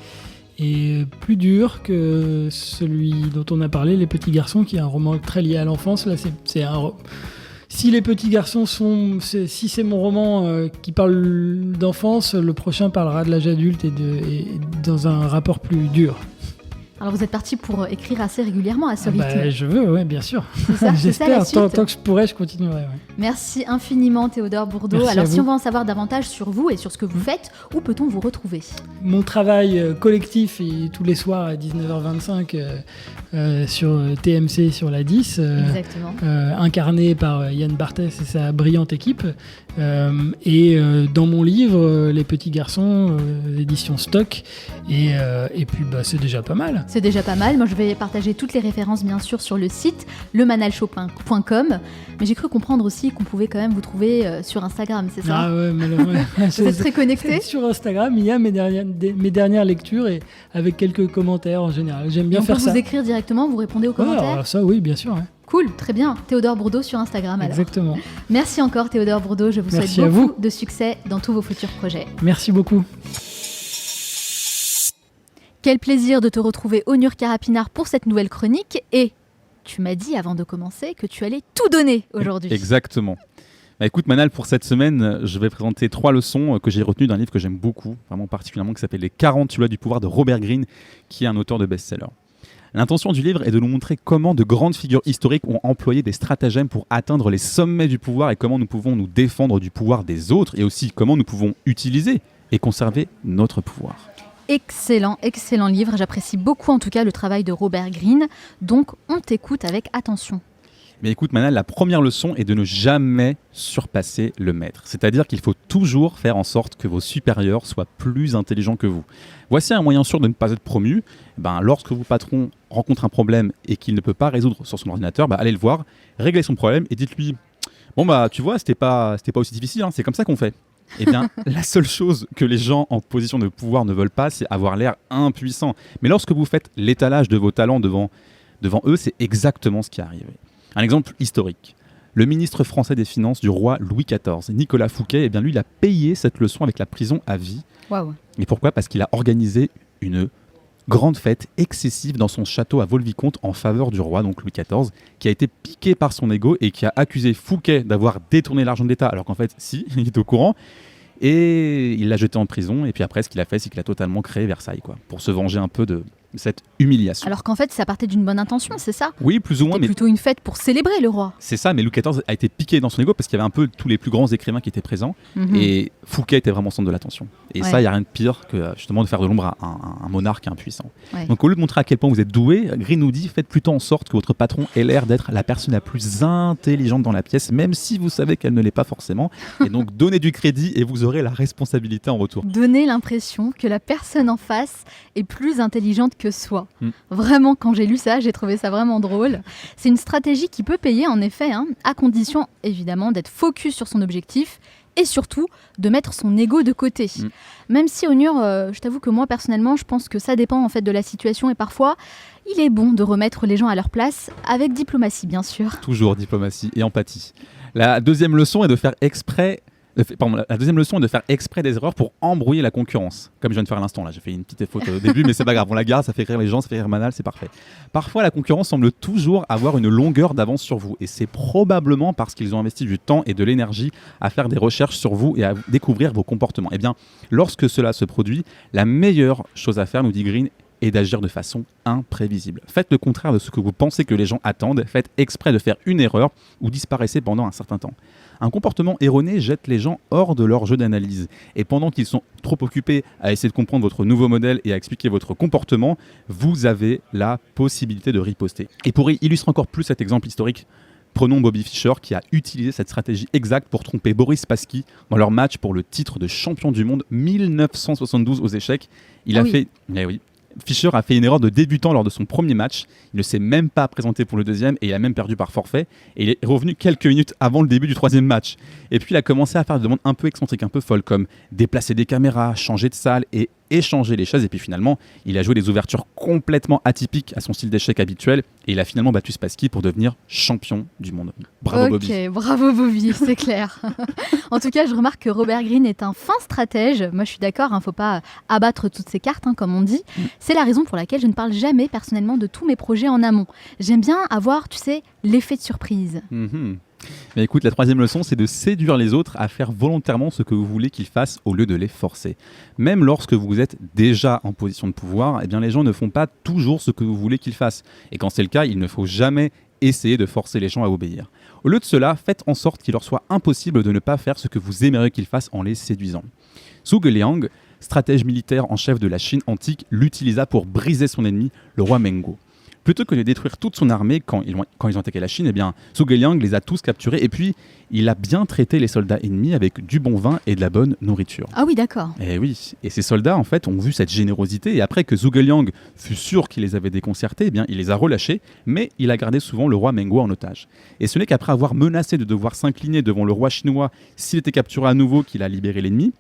plus dur que celui dont on a parlé, Les Petits Garçons, qui est un roman très lié à l'enfance. Là, c'est un... Si Les Petits Garçons si c'est mon roman qui parle d'enfance, le prochain parlera de l'âge adulte et dans un rapport plus dur. Alors vous êtes parti pour écrire assez régulièrement à ce rythme. Je veux, oui, bien sûr. C'est ça, j'espère. c'est ça, tant que je pourrai, je continuerai. Ouais. Merci infiniment Théodore Bourdeau. Merci. Alors si on veut en savoir davantage sur vous et sur ce que vous faites, où peut-on vous retrouver ? Mon travail collectif est tous les soirs à 19h25 sur TMC sur la 10. Exactement. Incarné par Yann Barthès et sa brillante équipe. Et dans mon livre, Les Petits Garçons, édition Stock. Et puis c'est déjà pas mal. C'est déjà pas mal. Moi, je vais partager toutes les références, bien sûr, sur le site lemanalchopin.com. Mais j'ai cru comprendre aussi qu'on pouvait quand même vous trouver sur Instagram, c'est ça ? Ah ouais, mais vous êtes très connecté ? Sur Instagram, il y a mes dernières lectures et avec quelques commentaires en général. J'aime bien faire ça. On peut vous écrire directement, vous répondez aux commentaires ? Alors ça, oui, bien sûr. Ouais. Cool, très bien. Théodore Bourdeau sur Instagram, alors. Exactement. Merci encore, Théodore Bourdeau. Je vous souhaite beaucoup de succès dans tous vos futurs projets. Merci beaucoup. Quel plaisir de te retrouver au Nur Carapinard pour cette nouvelle chronique. Et tu m'as dit avant de commencer que tu allais tout donner aujourd'hui. Exactement. Écoute Manal, pour cette semaine, je vais présenter 3 leçons que j'ai retenues d'un livre que j'aime beaucoup, vraiment particulièrement, qui s'appelle Les 40 lois du pouvoir de Robert Greene, qui est un auteur de best-seller. L'intention du livre est de nous montrer comment de grandes figures historiques ont employé des stratagèmes pour atteindre les sommets du pouvoir et comment nous pouvons nous défendre du pouvoir des autres et aussi comment nous pouvons utiliser et conserver notre pouvoir. Excellent, excellent livre. J'apprécie beaucoup en tout cas le travail de Robert Greene. Donc on t'écoute avec attention. Mais écoute Manal, la première leçon est de ne jamais surpasser le maître. C'est-à-dire qu'il faut toujours faire en sorte que vos supérieurs soient plus intelligents que vous. Voici un moyen sûr de ne pas être promu. Lorsque votre patron rencontre un problème et qu'il ne peut pas résoudre sur son ordinateur, allez le voir, réglez son problème et dites-lui « Bon tu vois, c'était pas aussi difficile, c'est comme ça qu'on fait ». Eh bien, la seule chose que les gens en position de pouvoir ne veulent pas, c'est avoir l'air impuissant. Mais lorsque vous faites l'étalage de vos talents devant eux, c'est exactement ce qui est arrivé. Un exemple historique. Le ministre français des Finances du roi Louis XIV, Nicolas Fouquet, lui, il a payé cette leçon avec la prison à vie. Waouh. Et pourquoi ? Parce qu'il a organisé une grande fête excessive dans son château à Vaux-le-Vicomte en faveur du roi, donc Louis XIV, qui a été piqué par son ego et qui a accusé Fouquet d'avoir détourné l'argent de l'État, alors qu'en fait, si, il est au courant. Et il l'a jeté en prison. Et puis après, ce qu'il a fait, c'est qu'il a totalement créé Versailles, pour se venger un peu de cette humiliation. Alors qu'en fait, ça partait d'une bonne intention, c'est ça ? Oui, plus ou moins. C'était plutôt une fête pour célébrer le roi. C'est ça, mais Louis XIV a été piqué dans son ego parce qu'il y avait un peu tous les plus grands écrivains qui étaient présents. Et Fouquet était vraiment au centre de l'attention. Et ça, il n'y a rien de pire que justement de faire de l'ombre à un monarque impuissant. Ouais. Donc au lieu de montrer à quel point vous êtes doué, Greene nous dit, faites plutôt en sorte que votre patron ait l'air d'être la personne la plus intelligente dans la pièce, même si vous savez qu'elle ne l'est pas forcément. Et donc donnez du crédit et vous aurez la responsabilité en retour. Donnez l'impression que la personne en face est plus intelligente que soi. Vraiment, quand j'ai lu ça, j'ai trouvé ça vraiment drôle. C'est une stratégie qui peut payer en effet, à condition évidemment d'être focus sur son objectif et surtout de mettre son ego de côté. Même si Onur, je t'avoue que moi personnellement, je pense que ça dépend en fait de la situation et parfois, il est bon de remettre les gens à leur place avec diplomatie bien sûr. Toujours diplomatie et empathie. La deuxième leçon est de faire exprès des erreurs pour embrouiller la concurrence. Comme je viens de faire à l'instant, là, j'ai fait une petite faute au début, mais c'est pas grave, on la garde, ça fait rire les gens, ça fait rire Manal, c'est parfait. Parfois, la concurrence semble toujours avoir une longueur d'avance sur vous, et c'est probablement parce qu'ils ont investi du temps et de l'énergie à faire des recherches sur vous et à découvrir vos comportements. Eh bien, lorsque cela se produit, la meilleure chose à faire, nous dit Greene, est d'agir de façon imprévisible. Faites le contraire de ce que vous pensez que les gens attendent, faites exprès de faire une erreur ou disparaissez pendant un certain temps. Un comportement erroné jette les gens hors de leur jeu d'analyse. Et pendant qu'ils sont trop occupés à essayer de comprendre votre nouveau modèle et à expliquer votre comportement, vous avez la possibilité de riposter. Et pour illustrer encore plus cet exemple historique, prenons Bobby Fischer qui a utilisé cette stratégie exacte pour tromper Boris Spassky dans leur match pour le titre de champion du monde 1972 aux échecs. Fischer a fait une erreur de débutant lors de son premier match. Il ne s'est même pas présenté pour le deuxième et il a même perdu par forfait. Et il est revenu quelques minutes avant le début du troisième match. Et puis il a commencé à faire des demandes un peu excentriques, un peu folles, comme déplacer des caméras, changer de salle et échanger les chaises. Et puis finalement, il a joué des ouvertures complètement atypiques à son style d'échec habituel. Et il a finalement battu Spassky pour devenir champion du monde. Bravo Bobby. Ok, bravo Bobby, c'est clair. En tout cas, je remarque que Robert Greene est un fin stratège. Moi, je suis d'accord, faut pas abattre toutes ses cartes, comme on dit. C'est la raison pour laquelle je ne parle jamais personnellement de tous mes projets en amont. J'aime bien avoir, l'effet de surprise. Mais écoute, la troisième leçon, c'est de séduire les autres à faire volontairement ce que vous voulez qu'ils fassent au lieu de les forcer. Même lorsque vous êtes déjà en position de pouvoir, les gens ne font pas toujours ce que vous voulez qu'ils fassent. Et quand c'est le cas, il ne faut jamais essayer de forcer les gens à obéir. Au lieu de cela, faites en sorte qu'il leur soit impossible de ne pas faire ce que vous aimeriez qu'ils fassent en les séduisant. Zhuge Liang, stratège militaire en chef de la Chine antique, l'utilisa pour briser son ennemi, le roi Mengo. Plutôt que de détruire toute son armée quand ils ont attaqué la Chine, Zhuge Liang les a tous capturés et puis il a bien traité les soldats ennemis avec du bon vin et de la bonne nourriture. Ah oui, d'accord. Et oui, et ces soldats en fait ont vu cette générosité et après que Zhuge Liang fut sûr qu'il les avait déconcertés, il les a relâchés, mais il a gardé souvent le roi Mengo en otage. Et ce n'est qu'après avoir menacé de devoir s'incliner devant le roi chinois s'il était capturé à nouveau qu'il a libéré l'ennemi.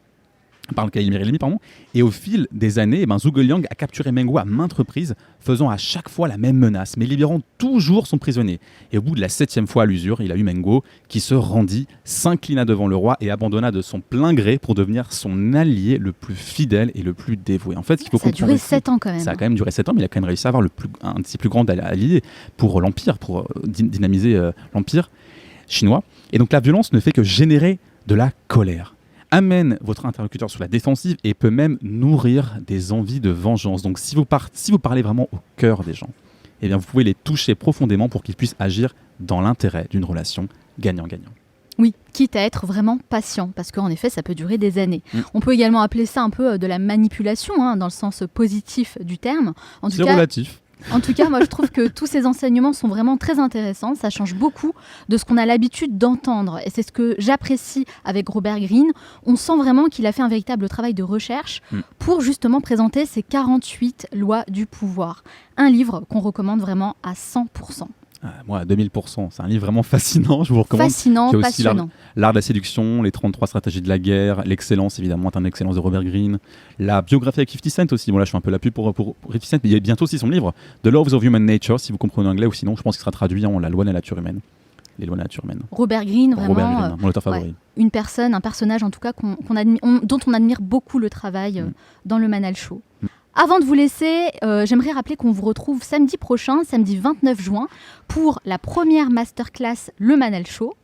Et au fil des années, Zhuge Liang a capturé Mengo à maintes reprises, faisant à chaque fois la même menace, mais libérant toujours son prisonnier. Et au bout de la 7e fois à l'usure, il a eu Mengo qui se rendit, s'inclina devant le roi et abandonna de son plein gré pour devenir son allié le plus fidèle et le plus dévoué. En fait, ce qu'il faut ça a duré 7 ans quand même. Ça a quand même duré 7 ans, mais il a quand même réussi à avoir un de ses plus grands alliés pour l'Empire, pour dynamiser l'Empire chinois. Et donc la violence ne fait que générer de la colère. Amène votre interlocuteur sur la défensive et peut même nourrir des envies de vengeance. Donc si vous parlez vraiment au cœur des gens, eh bien, vous pouvez les toucher profondément pour qu'ils puissent agir dans l'intérêt d'une relation gagnant-gagnant. Oui, quitte à être vraiment patient, parce qu'en effet, ça peut durer des années. On peut également appeler ça un peu de la manipulation, dans le sens positif du terme. C'est relatif. En tout cas, moi, je trouve que tous ces enseignements sont vraiment très intéressants. Ça change beaucoup de ce qu'on a l'habitude d'entendre. Et c'est ce que j'apprécie avec Robert Greene. On sent vraiment qu'il a fait un véritable travail de recherche pour justement présenter ces 48 lois du pouvoir. Un livre qu'on recommande vraiment à 100%. Moi, à 2000%. C'est un livre vraiment fascinant, je vous recommande. Fascinant, passionnant. L'art de la séduction, les 33 stratégies de la guerre, l'excellence, évidemment, un excellence de Robert Greene. La biographie avec 50 Cent aussi. Bon, là, je fais un peu la pub pour 50 Cent, mais il y a bientôt aussi son livre, The Laws of Human Nature, si vous comprenez anglais, ou sinon, je pense qu'il sera traduit en La loi de la nature humaine. Les lois de la nature humaine. Robert Greene, vraiment. Robert Greene, mon auteur favori. Une personne, un personnage en tout cas, dont on admire beaucoup le travail dans le Manal Show. Avant de vous laisser, j'aimerais rappeler qu'on vous retrouve samedi prochain, samedi 29 juin, pour la première masterclass Le Manal Show,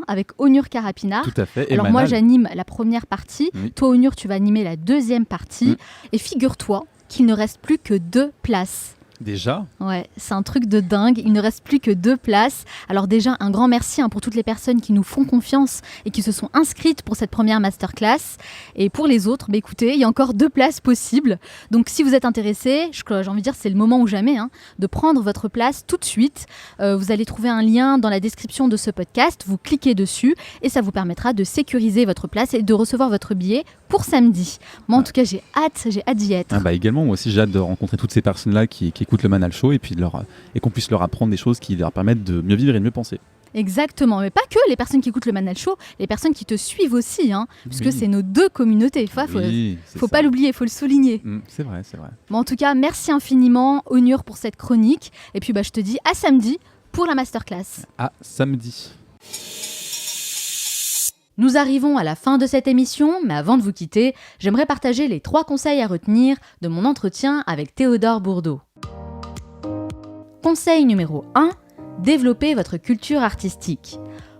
avec Onur Karapina. Tout à fait. Alors moi, j'anime la première partie. Oui. Toi, Onur, tu vas animer la deuxième partie. Et figure-toi qu'il ne reste plus que 2 places. Déjà ? Ouais, c'est un truc de dingue. Il ne reste plus que 2 places. Alors déjà, un grand merci pour toutes les personnes qui nous font confiance et qui se sont inscrites pour cette première masterclass. Et pour les autres, écoutez, il y a encore 2 places possibles. Donc si vous êtes intéressés, j'ai envie de dire c'est le moment ou jamais de prendre votre place tout de suite. Vous allez trouver un lien dans la description de ce podcast. Vous cliquez dessus et ça vous permettra de sécuriser votre place et de recevoir votre billet pour samedi. Moi, en tout cas, j'ai hâte d'y être. Également, moi aussi, j'ai hâte de rencontrer toutes ces personnes-là qui écoutent le Manal Show et qu'on puisse leur apprendre des choses qui leur permettent de mieux vivre et de mieux penser. Exactement, mais pas que les personnes qui écoutent le Manal Show, les personnes qui te suivent aussi, puisque c'est nos 2 communautés. Faut pas l'oublier, faut le souligner. C'est vrai. Bon, en tout cas, merci infiniment, Onur, pour cette chronique. Et puis, je te dis à samedi pour la masterclass. À samedi. Nous arrivons à la fin de cette émission, mais avant de vous quitter, j'aimerais partager les 3 conseils à retenir de mon entretien avec Théodore Bourdeau. Conseil numéro 1, développez votre culture artistique.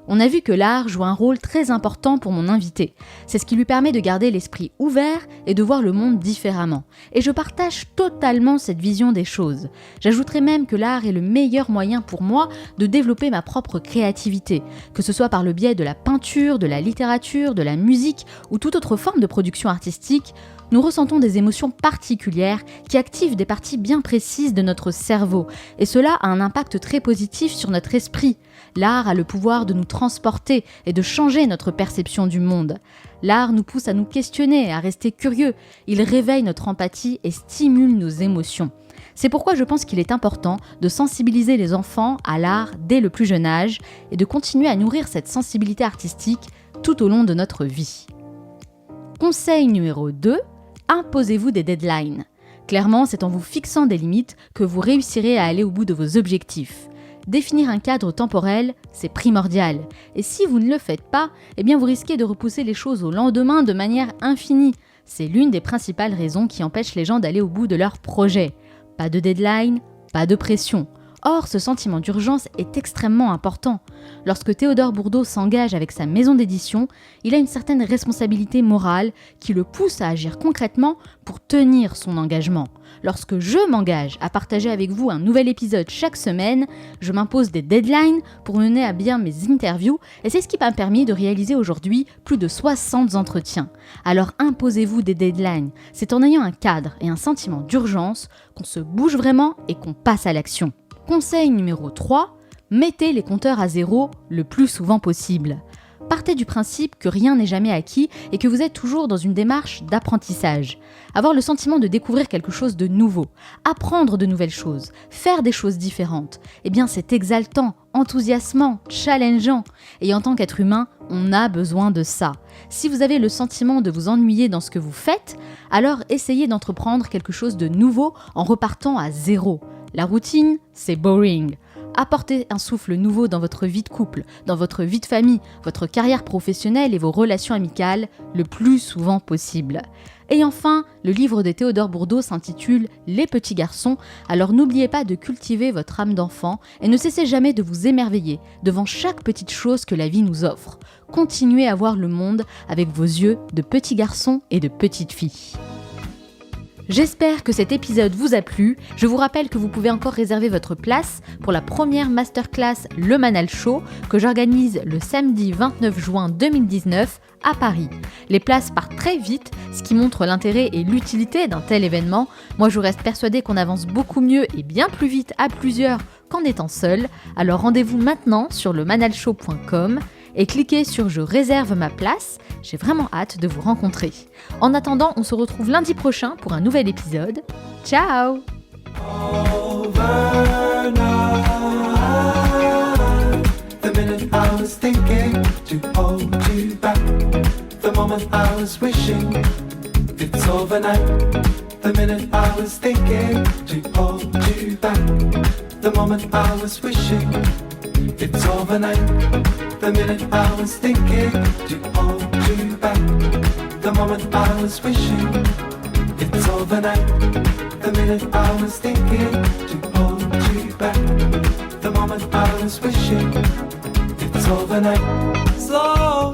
On a vu que l'art joue un rôle très important pour mon invité. C'est ce qui lui permet de garder l'esprit ouvert et de voir le monde différemment. Et je partage totalement cette vision des choses. J'ajouterais même que l'art est le meilleur moyen pour moi de développer ma propre créativité, que ce soit par le biais de la peinture, de la littérature, de la musique ou toute autre forme de production artistique. Nous ressentons des émotions particulières qui activent des parties bien précises de notre cerveau, et cela a un impact très positif sur notre esprit. L'art a le pouvoir de nous transporter et de changer notre perception du monde. L'art nous pousse à nous questionner, à rester curieux. Il réveille notre empathie et stimule nos émotions. C'est pourquoi je pense qu'il est important de sensibiliser les enfants à l'art dès le plus jeune âge et de continuer à nourrir cette sensibilité artistique tout au long de notre vie. Conseil numéro 2, imposez-vous des deadlines. Clairement, c'est en vous fixant des limites que vous réussirez à aller au bout de vos objectifs. Définir un cadre temporel, c'est primordial. Et si vous ne le faites pas, vous risquez de repousser les choses au lendemain de manière infinie. C'est l'une des principales raisons qui empêchent les gens d'aller au bout de leur projet. Pas de deadline, pas de pression. Or, ce sentiment d'urgence est extrêmement important. Lorsque Théodore Bourdeau s'engage avec sa maison d'édition, il a une certaine responsabilité morale qui le pousse à agir concrètement pour tenir son engagement. Lorsque je m'engage à partager avec vous un nouvel épisode chaque semaine, je m'impose des deadlines pour mener à bien mes interviews et c'est ce qui m'a permis de réaliser aujourd'hui plus de 60 entretiens. Alors imposez-vous des deadlines. C'est en ayant un cadre et un sentiment d'urgence qu'on se bouge vraiment et qu'on passe à l'action. Conseil numéro 3, mettez les compteurs à 0 le plus souvent possible. Partez du principe que rien n'est jamais acquis et que vous êtes toujours dans une démarche d'apprentissage. Avoir le sentiment de découvrir quelque chose de nouveau, apprendre de nouvelles choses, faire des choses différentes, c'est exaltant, enthousiasmant, challengeant. Et en tant qu'être humain, on a besoin de ça. Si vous avez le sentiment de vous ennuyer dans ce que vous faites, alors essayez d'entreprendre quelque chose de nouveau en repartant à 0. La routine, c'est boring. Apportez un souffle nouveau dans votre vie de couple, dans votre vie de famille, votre carrière professionnelle et vos relations amicales le plus souvent possible. Et enfin, le livre de Théodore Bourdeau s'intitule « Les petits garçons », alors n'oubliez pas de cultiver votre âme d'enfant et ne cessez jamais de vous émerveiller devant chaque petite chose que la vie nous offre. Continuez à voir le monde avec vos yeux de petits garçons et de petites filles. J'espère que cet épisode vous a plu. Je vous rappelle que vous pouvez encore réserver votre place pour la première masterclass Le Manal Show que j'organise le samedi 29 juin 2019 à Paris. Les places partent très vite, ce qui montre l'intérêt et l'utilité d'un tel événement. Moi, je reste persuadée qu'on avance beaucoup mieux et bien plus vite à plusieurs qu'en étant seul. Alors rendez-vous maintenant sur lemanalshow.com et cliquez sur « Je réserve ma place ». J'ai vraiment hâte de vous rencontrer. En attendant, on se retrouve lundi prochain pour un nouvel épisode. Ciao! The minute I was thinking to hold you back, the moment I was wishing it's overnight. The minute I was thinking to hold you back, the moment I was wishing it's overnight. The minute I was thinking to hold you back, the moment I was wishing it's overnight. The minute I was thinking to hold you back, the moment I was wishing it's overnight. Slow